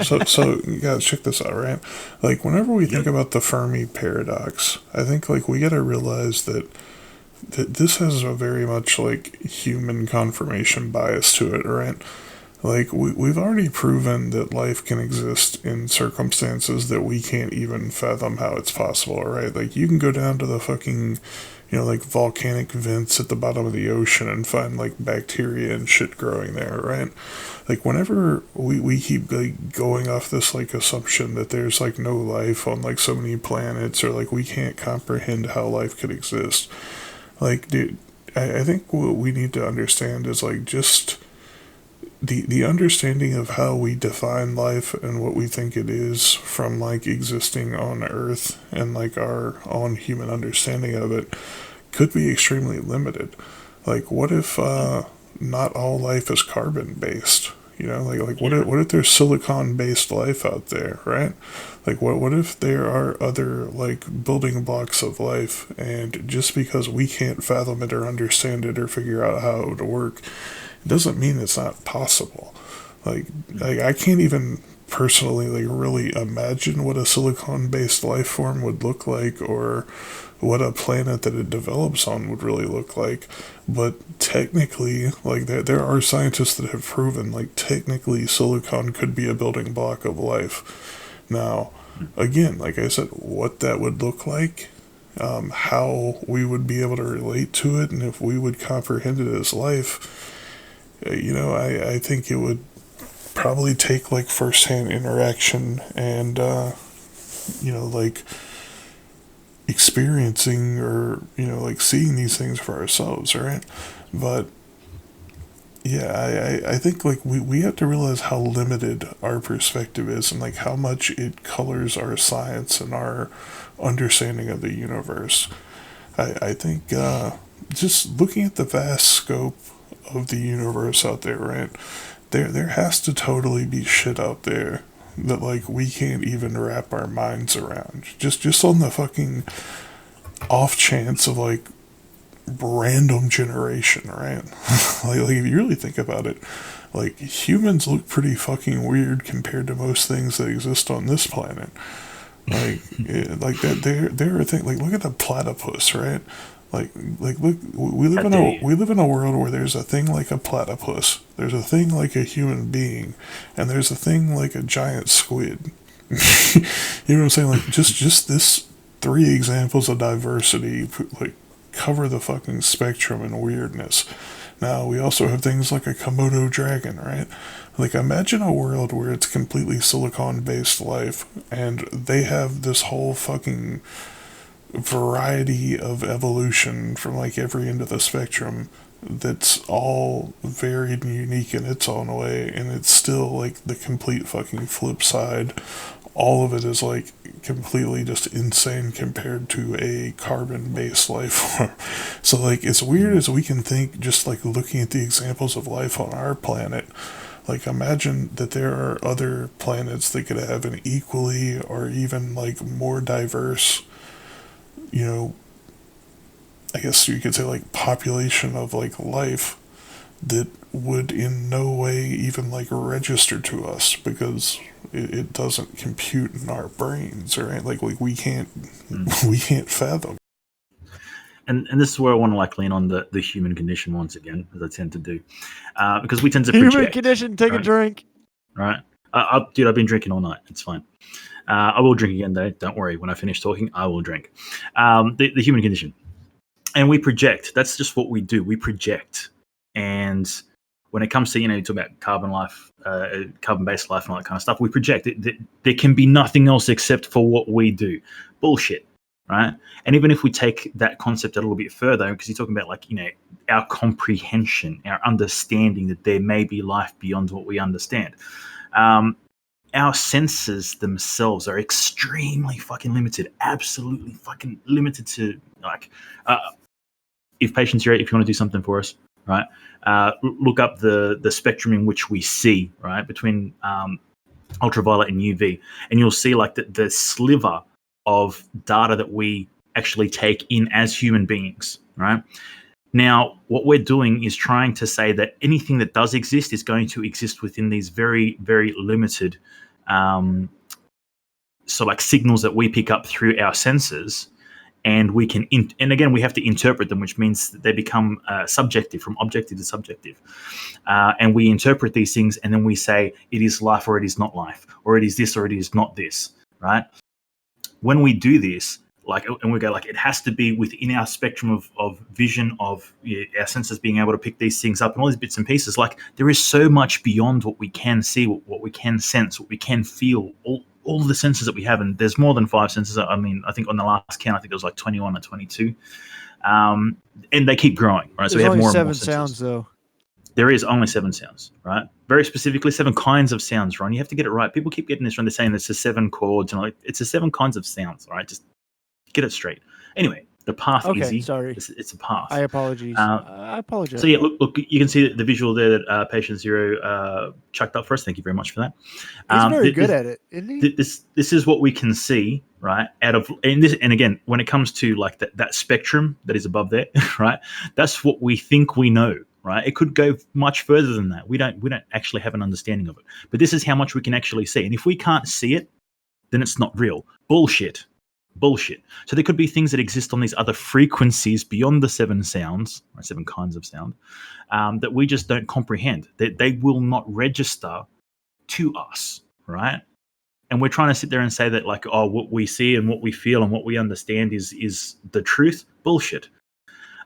So you gotta check this out, right? Like whenever we think about the Fermi paradox, I think like we gotta realize that this has a very much like human confirmation bias to it, right? Like, we've already proven that life can exist in circumstances that we can't even fathom how it's possible, right? Like, you can go down to the fucking, like volcanic vents at the bottom of the ocean and find, like, bacteria and shit growing there, right? Like, whenever we keep, like, going off this, like, assumption that there's, like, no life on, like, so many planets, or, like, we can't comprehend how life could exist, like, dude, I think what we need to understand is, like, just the understanding of how we define life and what we think it is from like existing on Earth and like our own human understanding of it could be extremely limited. Like, what if not all life is carbon based? You know, like what if there's silicon based life out there, right? Like what if there are other like building blocks of life, and just because we can't fathom it or understand it or figure out how it would work, it doesn't mean it's not possible. Like I can't even personally like really imagine what a silicon based life form would look like, or what a planet that it develops on would really look like. But technically, like there are scientists that have proven like technically silicon could be a building block of life. Now, again, like I said, what that would look like, how we would be able to relate to it, and if we would comprehend it as life, you know, I think it would probably take like firsthand interaction and, you know, like experiencing or, you know, like seeing these things for ourselves, right? But yeah, I think like we have to realize how limited our perspective is, and like how much it colors our science and our understanding of the universe. I think just looking at the vast scope of the universe out there, right? There has to totally be shit out there that like we can't even wrap our minds around. Just on the fucking off chance of like random generation, right? Like if you really think about it, like humans look pretty fucking weird compared to most things that exist on this planet. Like that there are things like look at a platypus, right? Like look, we live in a world where there's a thing like a platypus, there's a thing like a human being, and there's a thing like a giant squid. You know what I'm saying? Like just this three examples of diversity like cover the fucking spectrum and weirdness. Now we also have things like a Komodo dragon, right? Like imagine a world where it's completely silicon based life, and they have this whole fucking variety of evolution from like every end of the spectrum that's all varied and unique in its own way, and it's still like the complete fucking flip side. All of it is like completely just insane compared to a carbon based life form. So like as weird as we can think just like looking at the examples of life on our planet, like imagine that there are other planets that could have an equally or even like more diverse, you know, I guess you could say like population of like life that would in no way even like register to us because it doesn't compute in our brains, right? Like we can't we can't fathom. And this is where I want to like lean on the human condition once again, as I tend to do, because we tend to Human project. condition. Take a right? drink. Right, dude, I've been drinking all night. It's fine. I will drink again though. Don't worry. When I finish talking, I will drink. The human condition, and we project. That's just what we do. We project, and when it comes to you talk about carbon life, carbon-based life, and all that kind of stuff, we project. There can be nothing else except for what we do. Bullshit, right? And even if we take that concept a little bit further, because you're talking about like our comprehension, our understanding that there may be life beyond what we understand. Our senses themselves are extremely fucking limited, absolutely fucking limited to like. If patients are, if you want to do something for us, right? Look up the spectrum in which we see, right, between ultraviolet and UV, and you'll see like the sliver of data that we actually take in as human beings, right? Now, what we're doing is trying to say that anything that does exist is going to exist within these very, very limited, so like signals that we pick up through our senses, and we can, and again, we have to interpret them, which means that they become subjective, from objective to subjective, and we interpret these things, and then we say it is life or it is not life, or it is this or it is not this, right? When we do this, like, and we go like, it has to be within our spectrum of vision, of our senses being able to pick these things up and all these bits and pieces. Like there is so much beyond what we can see, what we can sense, what we can feel, all of the senses that we have. And there's more than 5 senses. I mean, I think on the last count, I think it was like 21 or 22. And they keep growing, right? There's so we have only more and 7 more senses. sounds though. There is only 7 sounds, right? Very specifically, 7 kinds of sounds, Ron. You have to get it right. People keep getting this wrong. They're saying it's a 7 chords, and like it's a 7 kinds of sounds, right? Just get it straight. Anyway, The path Okay, easy. sorry. It's a path. I apologies. I apologize. So yeah, look, you can see the visual there that Patient Zero chucked up for us. Thank you very much for that. He's very This, good at it, isn't he? this is what we can see, right? Out of and again, when it comes to like that spectrum that is above there, right? That's what we think we know, right? It could go much further than that. We don't actually have an understanding of it. But this is how much we can actually see. And if we can't see it, then it's not real. Bullshit. So there could be things that exist on these other frequencies beyond the 7 sounds, or 7 kinds of sound, that we just don't comprehend. They will not register to us, right? And we're trying to sit there and say that, like, oh, what we see and what we feel and what we understand is the truth. Bullshit.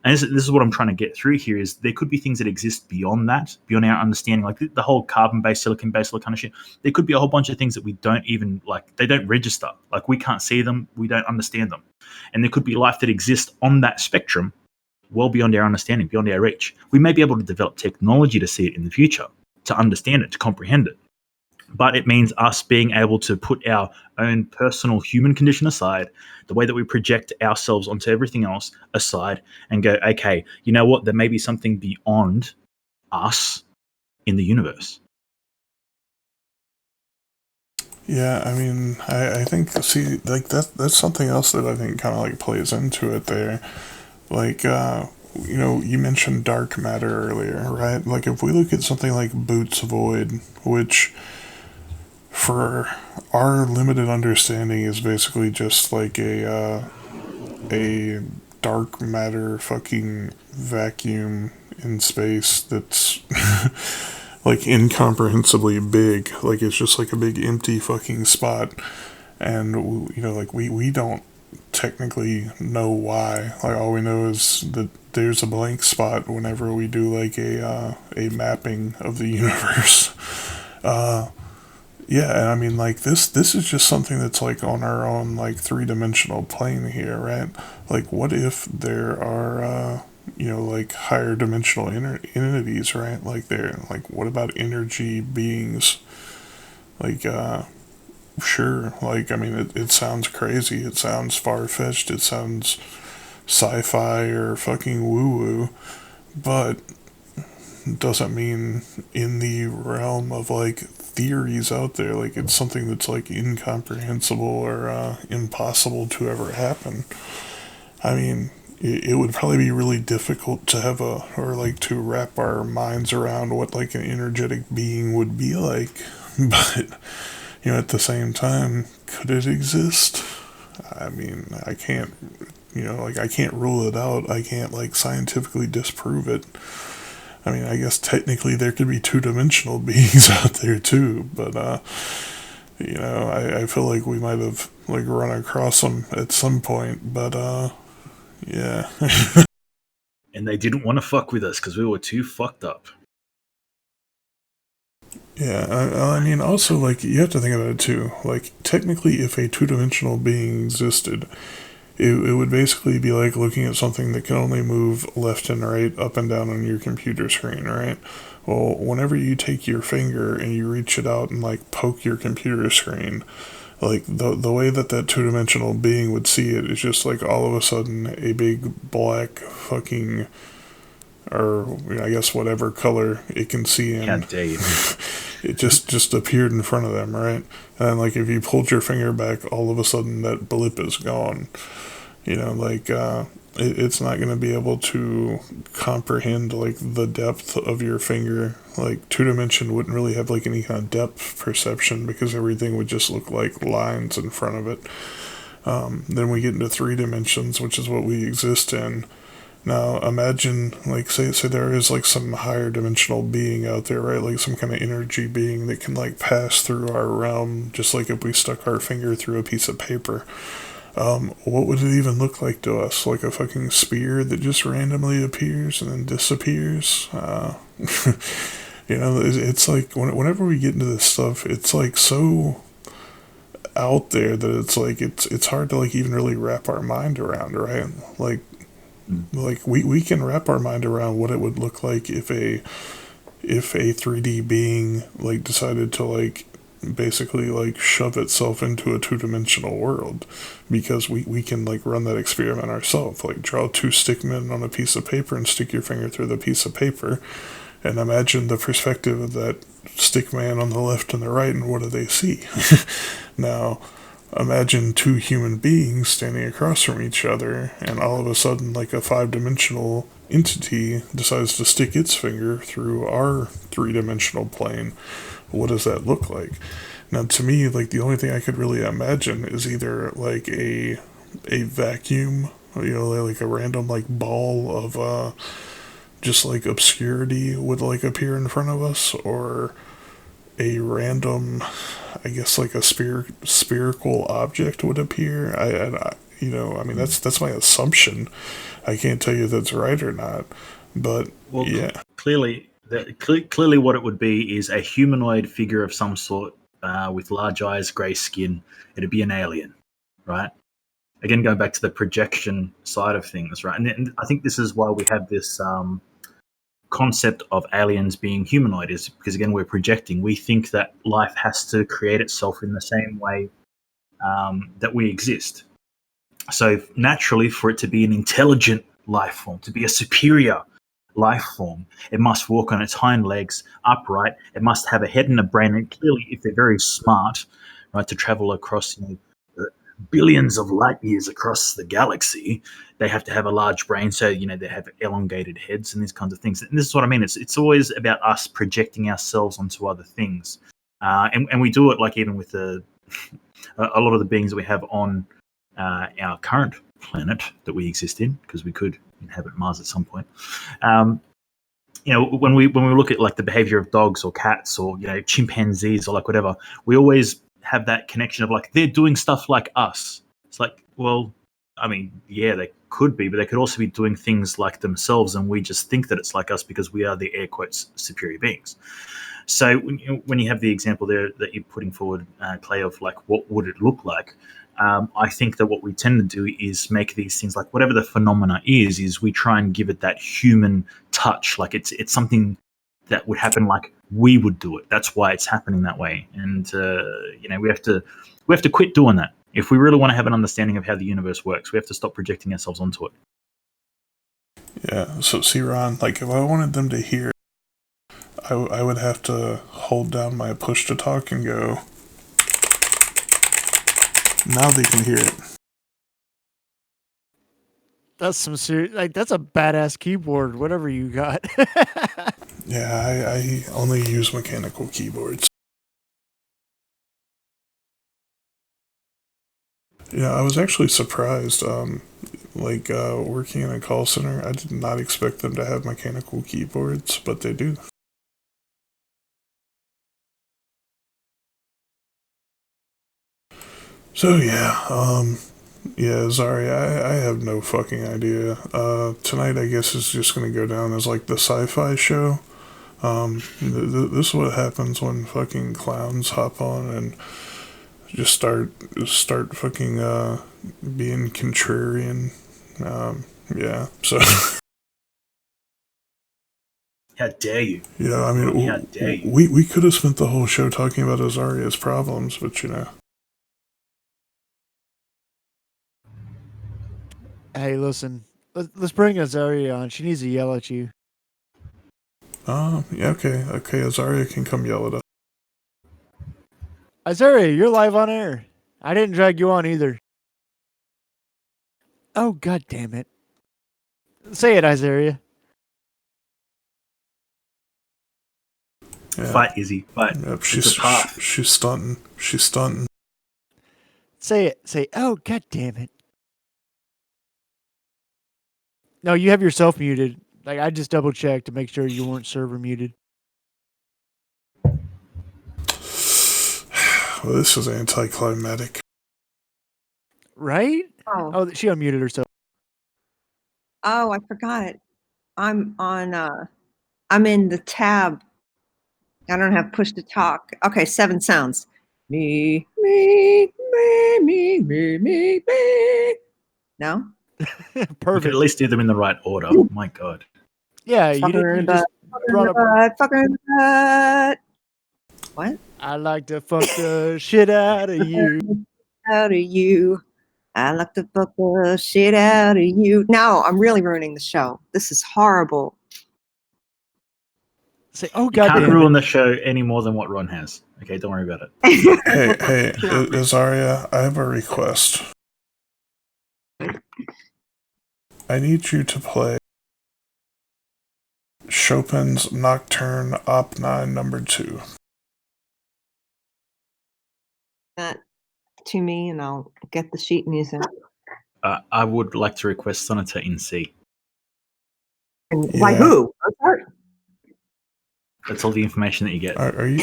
And this is what I'm trying to get through here is there could be things that exist beyond that, beyond our understanding, like the whole carbon-based, silicon-based, all that kind of shit. There could be a whole bunch of things that we don't even, like, they don't register. Like, we can't see them, we don't understand them. And there could be life that exists on that spectrum well beyond our understanding, beyond our reach. We may be able to develop technology to see it in the future, to understand it, to comprehend it. But it means us being able to put our own personal human condition aside, the way that we project ourselves onto everything else aside, and go, okay, you know what? There may be something beyond us in the universe. Yeah, I mean, I think, see, like, that's something else that I think kind of, like, plays into it there. Like, you know, you mentioned dark matter earlier, right? Like, if we look at something like Boots Void, which, for our limited understanding, is basically just like a dark matter fucking vacuum in space that's like incomprehensibly big. Like, it's just like a big empty fucking spot. And, you know, like, we don't technically know why. Like, all we know is that there's a blank spot whenever we do like a mapping of the universe. Yeah, and I mean, like, this is just something that's like on our own like 3-dimensional plane here, right? Like, what if there are you know, like, higher dimensional entities, right? Like, they're like, what about energy beings? Like, sure, like, I mean, it sounds crazy, it sounds far-fetched, it sounds sci-fi or fucking woo-woo, but doesn't mean in the realm of like theories out there, like, it's something that's like incomprehensible or impossible to ever happen. I mean, it would probably be really difficult to have or like to wrap our minds around what like an energetic being would be like, but, you know, at the same time, could it exist? I mean, I can't, you know, like, I can't rule it out. I can't like scientifically disprove it. I mean, I guess technically there could be 2-dimensional beings out there too, but you know, I feel like we might have like run across them at some point, but yeah. And they didn't want to fuck with us because we were too fucked up. Yeah, I mean, also, like, you have to think about it too. Like, technically, if a 2-dimensional being existed, it would basically be like looking at something that can only move left and right, up and down on your computer screen, right? Well, whenever you take your finger and you reach it out and like poke your computer screen, like, the way that 2-dimensional being would see it is just like all of a sudden a big black fucking, or I guess whatever color it can see in. How dare you? It just appeared in front of them, right? And like, if you pulled your finger back, all of a sudden that blip is gone. You know, like, it's not going to be able to comprehend like the depth of your finger. Like, 2-dimension wouldn't really have like any kind of depth perception because everything would just look like lines in front of it. Then we get into 3 dimensions, which is what we exist in. Now, imagine, like, say there is, like, some higher dimensional being out there, right? Like, some kind of energy being that can, like, pass through our realm, just like if we stuck our finger through a piece of paper. What would it even look like to us? Like a fucking spear that just randomly appears and then disappears? You know, it's like, whenever we get into this stuff, it's, like, so out there that it's, like, it's hard to, like, even really wrap our mind around, right? Like, we can wrap our mind around what it would look like if a 3D being like decided to like basically like shove itself into a two-dimensional world, because we can like run that experiment ourselves. Like draw two stick men on a piece of paper and stick your finger through the piece of paper, and imagine the perspective of that stick man on the left and the right, and what do they see? Now, imagine two human beings standing across from each other, and all of a sudden, like a five-dimensional entity decides to stick its finger through our three-dimensional plane. What does that look like? Now, to me, like the only thing I could really imagine is either like a vacuum, like a random like ball of just like obscurity would like appear in front of us, or a random, I guess like a spherical object would appear. I mean that's my assumption. I can't tell you if that's right or not, but Well, yeah, clearly, what it would be is a humanoid figure of some sort with large eyes, grey skin. It'd be an alien, right? Again, going back to the projection side of things, right? And I think this is why we have this concept of aliens being humanoid, is because again we're projecting. We think that life has to create itself in the same way that we exist. So naturally, for it to be an intelligent life form, to be a superior life form, it must walk on its hind legs upright. It must have a head and a brain. And clearly, if they're very smart, right, to travel across billions of light years across the galaxy, they have to have a large brain. So they have elongated heads and these kinds of things. And this is what I mean. It's always about us projecting ourselves onto other things, and we do it like even with a lot of the beings that we have on our current planet that we exist in, because we could inhabit Mars at some point. When we look at like the behavior of dogs or cats or chimpanzees or like whatever, we always have that connection of like they're doing stuff like us. It's like, well, I mean, yeah, they could be, but they could also be doing things like themselves, and we just think that it's like us because we are the air quotes superior beings. So when you have the example there that you're putting forward, Clay, of like what would it look like, I think that what we tend to do is make these things, like whatever the phenomena is we try and give it that human touch, like it's something that would happen like we would do it. That's why it's happening that way, and we have to quit doing that. If we really want to have an understanding of how the universe works, we have to stop projecting ourselves onto it. yeah. So see, Ron, like if I wanted them to hear, I would have to hold down my push to talk and go. Now they can hear it. That's some serious. Like that's a badass keyboard. Whatever you got. Yeah, I only use mechanical keyboards. Yeah, I was actually surprised. Working in a call center, I did not expect them to have mechanical keyboards, but they do. So yeah, Zari, I have no fucking idea. Tonight I guess is just gonna go down as like the sci-fi show. This is what happens when fucking clowns hop on and just start fucking being contrarian. Yeah, so How dare you? I mean, How dare you? we could have spent the whole show talking about Azaria's problems, but Hey, listen. Let's bring Azaria on. She needs to yell at you. Yeah, okay, Azaria can come yell at us. Azaria, you're live on air. I didn't drag you on either. Oh, god damn it. Say it, Azaria. Yeah. Fight, Izzy. Fight. Yep, It's a path. she's stunting. She's stunting. Say it. Say, oh, god damn it. No, you have yourself muted. Like, I just double checked to make sure you weren't server muted. Well, this is anticlimactic. Right? Oh, Oh, she unmuted herself. oh, I forgot. I'm in the tab. I don't have push to talk. Okay, 7 sounds. Me. No? We could Perfect. at least do them in the right order. My God. Yeah, you Fucker didn't. in You the just butt, brought up. fucker in the butt. What? I like to fuck the shit out of you. Out of you. I like to fuck the shit out of you. No, I'm really ruining the show. This is horrible. Say, oh You god can't damn ruin it. the show any more than what Ron has. Okay, don't worry about it. Hey, No. Azaria, I have a request. I need you to play Chopin's Nocturne Op 9 number 2. That to me, and I'll get the sheet music. I would like to request Sonata in C. And by Yeah. who? Mozart? That's all the information that you get. Are you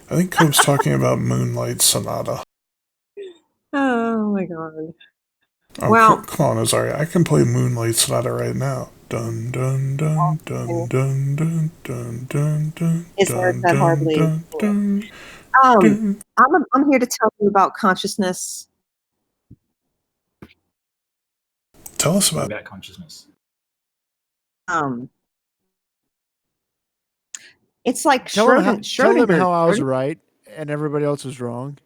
I think Cope's talking about Moonlight Sonata. Oh my god. Oh, Well- come on, Azaria. I can play Moonlight Sonata right now. Dun dun dun dun dun dun dun dun dun. Is there dun, that dun, hardly- dun, dun, I'm dun. here to tell you about consciousness. Tell us about About consciousness. It's like Tell them Schrodinger. how I was right and everybody else was wrong.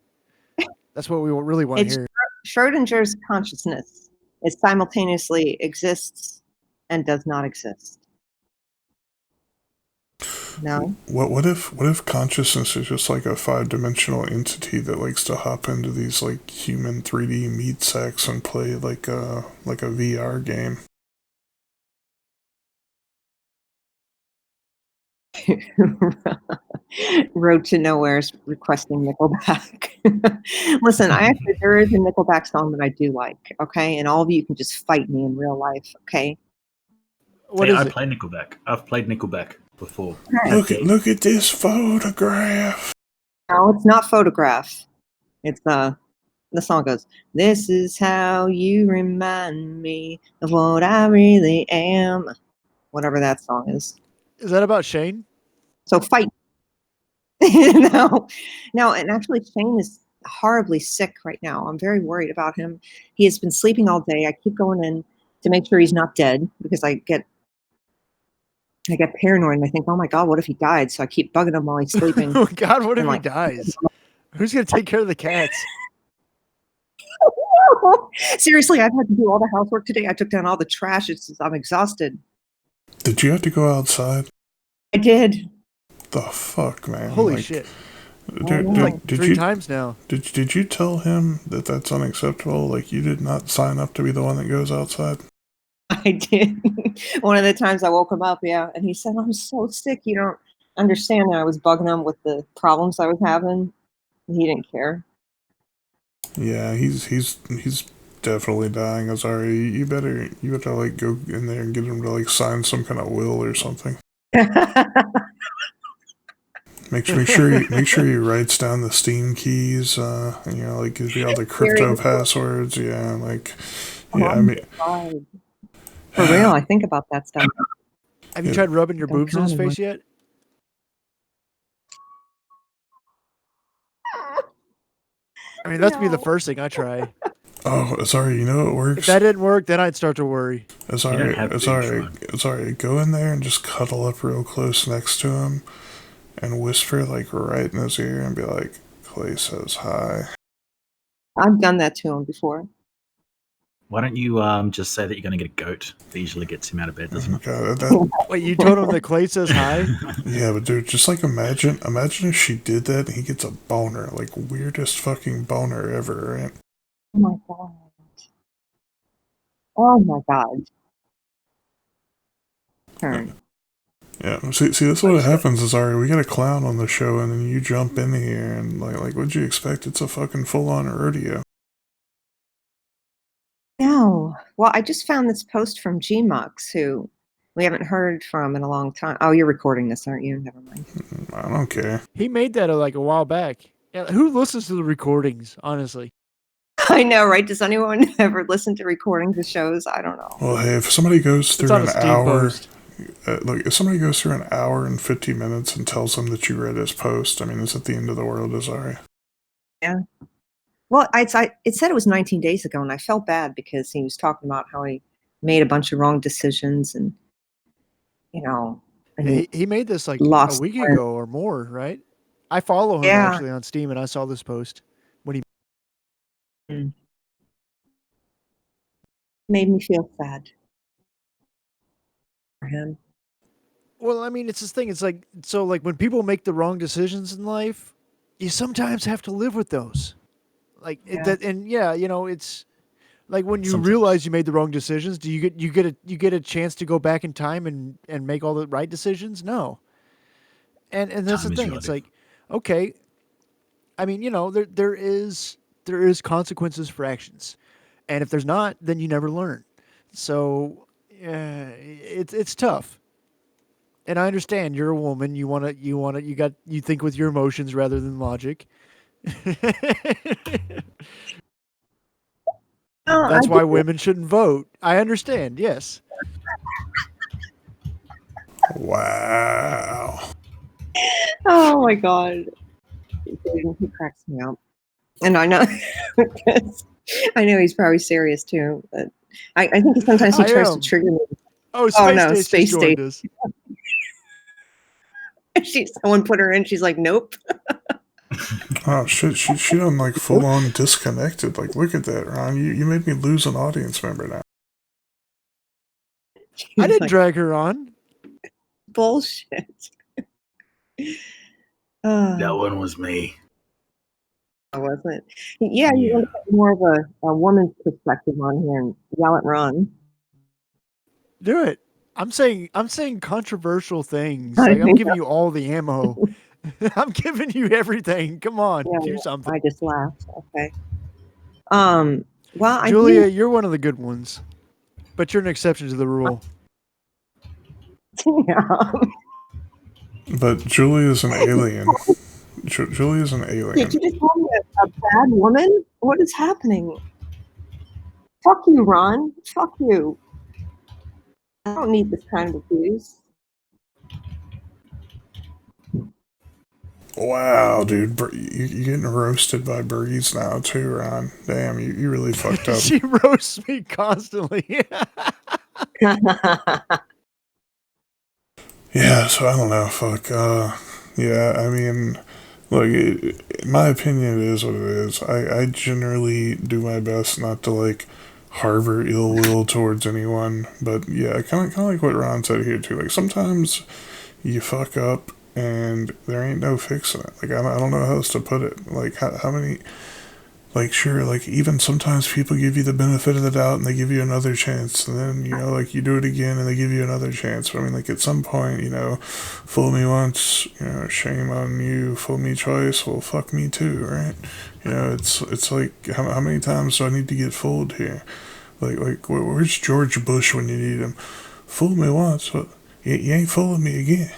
That's what we really want to It's hear. Schrodinger's consciousness. It simultaneously exists and does not exist. No? what if consciousness is just like a 5-dimensional entity that likes to hop into these like human 3D meat sacks and play like a VR game? Road to Nowhere's requesting Nickelback. Listen, there is a Nickelback song that I do like, okay? And all of you can just fight me in real life, okay? What See, is I it? play Nickelback. I've played Nickelback before. Look at this photograph. No, it's not Photograph. It's the song goes, "This is how you remind me of what I really am." Whatever that song is. Is that about Shane? So fight. No, and actually Shane is horribly sick right now. I'm very worried about him. He has been sleeping all day. I keep going in to make sure he's not dead because I get paranoid and I think, oh my God, what if he died? So I keep bugging him while he's sleeping. Oh god, what if I'm he like- dies? Who's gonna take care of the cats? Seriously, I've had to do all the housework today. I took down all the trash. I'm exhausted. Did you have to go outside? I did. The fuck, man! Holy Like, shit. Did, Like did 3 you times now. did you tell him that that's unacceptable? Like you did not sign up to be the one that goes outside. I did. One of the times I woke him up, yeah, and he said, "I'm so sick. You don't understand." And I was bugging him with the problems I was having. He didn't care. Yeah, he's definitely dying. I'm sorry. You better like go in there and get him to like sign some kind of will or something. Make sure he writes down the Steam keys. And, you know, like gives you all the crypto passwords. Yeah, like yeah. I mean, God. For real, I think about that stuff. Have you Yeah. tried rubbing your Don't boobs in his count on face yet? I mean, that's be the No. first thing I try. oh, sorry. You know it If works. that didn't work, then I'd start to worry. Sorry, have to sorry, try. sorry. Go in there and just cuddle up real close next to him, and whisper like right in his ear and be like, "Clay says hi." I've done that to him before. Why don't you just say that you're going to get a goat? That usually gets him out of bed, doesn't it? God, Wait, you told him that Clay says hi? yeah, but dude, just like imagine if she did that and he gets a boner, like weirdest fucking boner ever, right? Oh my God. Oh my God. Turn. Yeah, see, that's what happens. Is we got a clown on the show, and then you jump in here and like, what'd you expect? It's a fucking full-on rodeo. No. Well, I just found this post from Gmux, who we haven't heard from in a long time. Oh, you're recording this, aren't you? Never mind. I don't care. He made that like a while back. Yeah, who listens to the recordings, honestly? I know, right? Does anyone ever listen to recordings of shows? I don't know. Well, hey, if somebody goes It's through on an a Steam hour. post. Look, if somebody goes through an hour and 50 minutes and tells them that you read his post, I mean, it's at the end of the world, Azari. Well, it said it was 19 days ago, and I felt bad because he was talking about how he made a bunch of wrong decisions and, you know. And He made this like a lost week friends. ago or more, right? I follow him Yeah. actually on Steam, and I saw this post when he. Made me feel sad for him. Well, I mean, it's this thing. It's like so, like when people make the wrong decisions in life, you sometimes have to live with those. Like Yeah. and yeah, you know, it's like when you Sometimes. realize you made the wrong decisions. Do you get a chance to go back in time and make all the right decisions? No. And that's Time the is thing. It's relative. like, okay, I mean, you know, there is consequences for actions, and if there's not, then you never learn. So it's tough. And I understand you're a woman. You think with your emotions rather than logic. Oh, That's why women shouldn't vote. I understand. Yes. Wow. oh my god, he cracks me up, and I know because I know he's probably serious too. But I think sometimes he I tries to am. trigger me. Oh, Oh Space no, State's Space just joined us. Someone put her in. She's like, nope. Oh shit, she done like full on disconnected. Like, look at that, Ron. You made me lose an audience member now. I didn't Like, drag her on. bullshit. That one was me. Wasn't. Yeah, you Yeah. want to get more of a woman's perspective on here and yell at Ron. Do it. I'm saying controversial things. I Like I'm think giving you all the ammo. I'm giving you everything. Come on, Yeah, do something. I just laughed. Okay. Well, I Julia, do. you're one of the good ones, but you're an exception to the rule. Yeah. But Julia's an alien. Julia's an alien. Did you just call me a bad woman? What is happening? Fuck you, Ron. Fuck you. I don't need this kind of abuse. Wow, dude, you getting roasted by birdies now too, Ron. Damn, you really fucked up. She roasts me constantly. Yeah, so I don't know, fuck. Yeah, I mean, look, in my opinion, it is what it is. I generally do my best not to like harbor ill will towards anyone, but yeah, kind of like what Ron said here too. Like sometimes you fuck up and there ain't no fixing it. Like I don't know how else to put it. Like how many. Like sure, like even sometimes people give you the benefit of the doubt and they give you another chance, and then you know like you do it again and they give you another chance. But I mean, like at some point, you know, fool me once, you know, shame on you. Fool me twice, well, fuck me too, right? You know, it's like how many times do I need to get fooled here? Like where's George Bush when you need him? Fool me once, but you ain't fooling me again.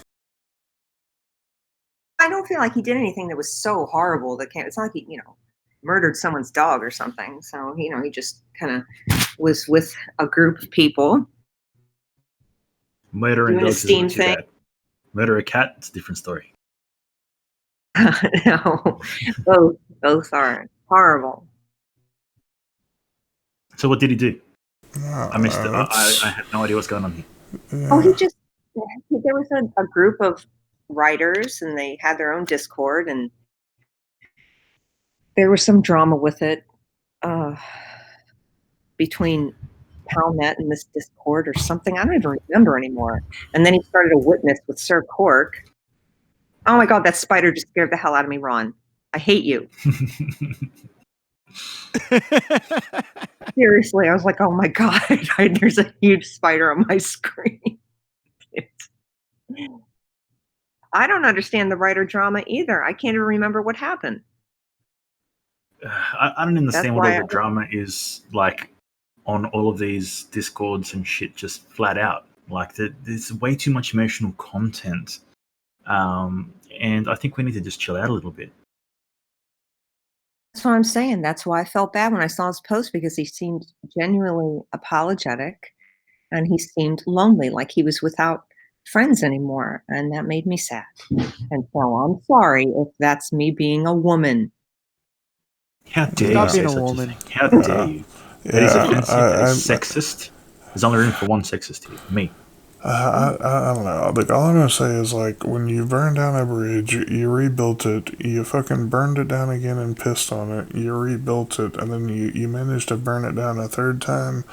I don't feel like he did anything that was so horrible that can't. It's not like he, murdered someone's dog or something. So, he just kind of was with a group of people. Murdering Doing a dogs steam isn't too thing. bad. Murder a cat, it's a different story. No, both are horrible. So what did he do? I missed it. It's- I had no idea what's going on here. yeah. Oh, there was a group of writers and they had their own Discord and there was some drama with it between PalNet and this Discord or something. I don't even remember anymore. And then he started a witness with Sir Cork. Oh my God, that spider just scared the hell out of me, Ron. I hate you. Seriously, I was like, oh my God, there's a huge spider on my screen. I don't understand the writer drama either. I can't even remember what happened. I don't understand That's what all why the drama is like on all of these discords and shit. Just flat out, like there's way too much emotional content, and I think we need to just chill out a little bit. That's what I'm saying. That's why I felt bad when I saw his post because he seemed genuinely apologetic and he seemed lonely, like he was without friends anymore. And that made me sad. And so I'm sorry if that's me being a woman. How dare Stop you say being a such woman. a thing? How dare you? That is Yeah, offensive. That is sexist. There's only room for one sexist here. Me. I don't know. Like, all I'm gonna say is, like, when you burned down a bridge, you rebuilt it, you fucking burned it down again and pissed on it, you rebuilt it, and then you managed to burn it down a third time.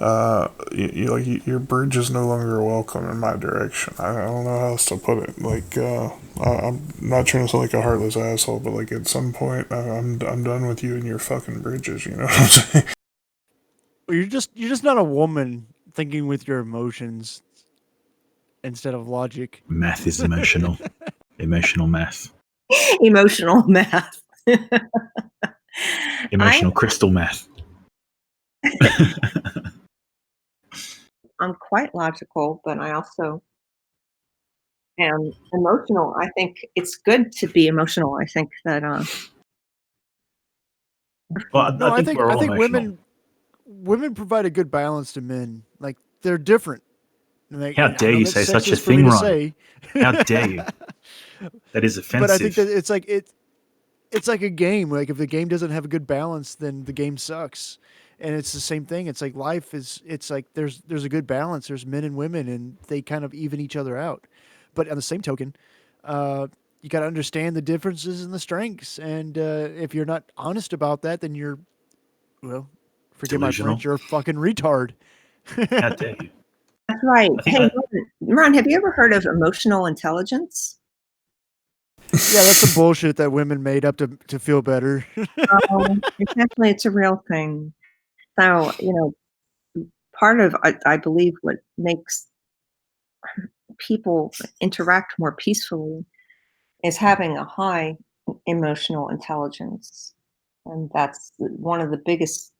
Your bridge is no longer welcome in my direction. I don't know how else to put it. Like, I'm not trying to sound like a heartless asshole, but like at some point, I'm done with you and your fucking bridges. You know what I'm saying? Well, you're just not a woman thinking with your emotions instead of logic. Math is emotional. Emotional math. Emotional math. Emotional crystal math. I'm quite logical, but I also am emotional. I think it's good to be emotional. I think that Well, No, I think we're I all think emotional. women provide a good balance to men. Like they're different. And like, How and I dare know you that's say such a sexist for me thing, to Ryan? say. How dare you? That is offensive. But I think that it's like a game. Like if the game doesn't have a good balance, then the game sucks. And it's the same thing. It's like life is. It's like there's a good balance. There's men and women, and they kind of even each other out. But on the same token, you got to understand the differences and the strengths. And if you're not honest about that, then you're well, forgive my Delusional. French. You're a fucking retard. How dare you? that's right. I think Hey, Ron, have you ever heard of emotional intelligence? Yeah, that's some bullshit that women made up to feel better. Exactly, it's a real thing. So, part of I believe what makes people interact more peacefully is having a high emotional intelligence. And that's one of the biggest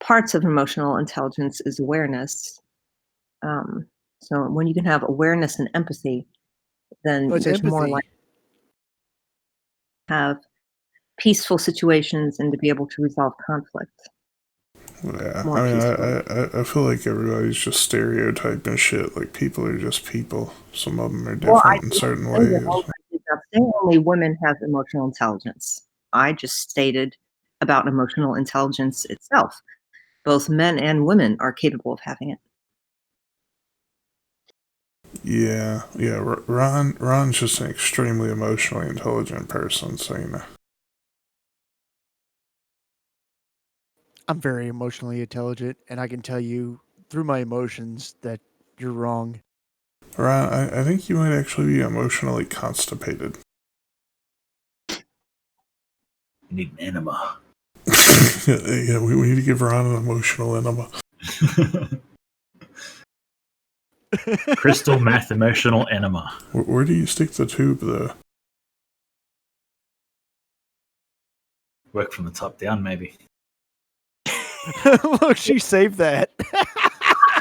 parts of emotional intelligence is awareness. Um, so when you can have awareness and empathy, then Oh, it's there's more empathy. like have peaceful situations and to be able to resolve conflict Yeah, more I mean, peacefully. I feel like everybody's just stereotyping shit. Like, people are just people. Some of them are Well, I different in certain did not say that ways. I did not say only women have emotional intelligence. I just stated about emotional intelligence itself. Both men and women are capable of having it. Yeah, yeah. Ron's just an extremely emotionally intelligent person, so you know. I'm very emotionally intelligent, and I can tell you through my emotions that you're wrong. Ron, I think you might actually be emotionally constipated. You need an enema. Yeah, we need to give Ron an emotional enema. Crystal math emotional enema. Where do you stick the tube, though? Work from the top down, maybe. Look, she saved that.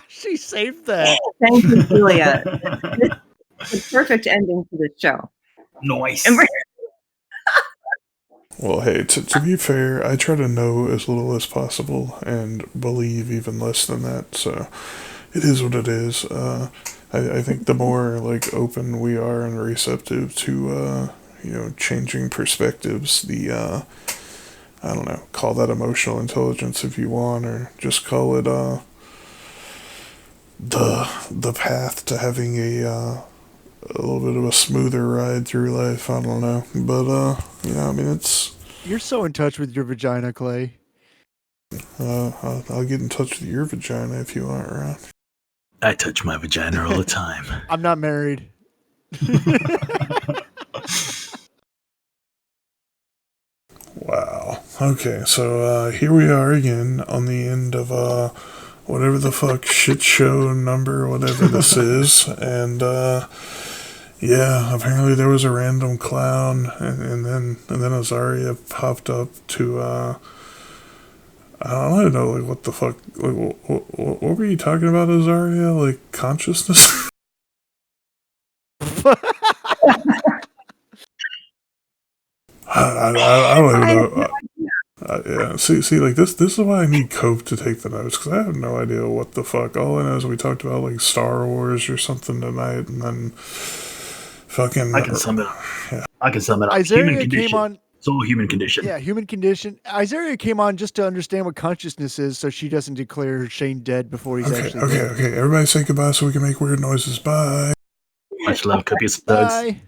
She saved that. Thank you, Julia. It's the perfect ending to the show. Nice. And we're Well, hey, to be fair, I try to know as little as possible and believe even less than that, so it is what it is. I think the more, like, open we are and receptive to, changing perspectives, I don't know, call that emotional intelligence if you want, or just call it, the path to having a little bit of a smoother ride through life. I don't know, but I mean, it's You're so in touch with your vagina, Clay. I'll get in touch with your vagina if you want, right? I touch my vagina all the time. I'm not married. Wow. Okay, so here we are again on the end of whatever the fuck shit show number, whatever this is, and yeah, apparently there was a random clown, and then Azaria popped up to I don't even know, like, what the fuck, like, what were you talking about, Azaria? Like, consciousness? I don't even I have know. Yeah, see, like, this is why I need Cope to take the notes, because I have no idea what the fuck. All I know is we talked about, like, Star Wars or something tonight, and then fucking... I can sum it up. Yeah. I can sum it up. Human Isaiah came condition. on. It's all human condition. Yeah, human condition. Izaria came on just to understand what consciousness is, so she doesn't declare Shane dead before he's actually dead. Okay. Everybody say goodbye so we can make weird noises. Bye. Much love, copious thugs. Bye.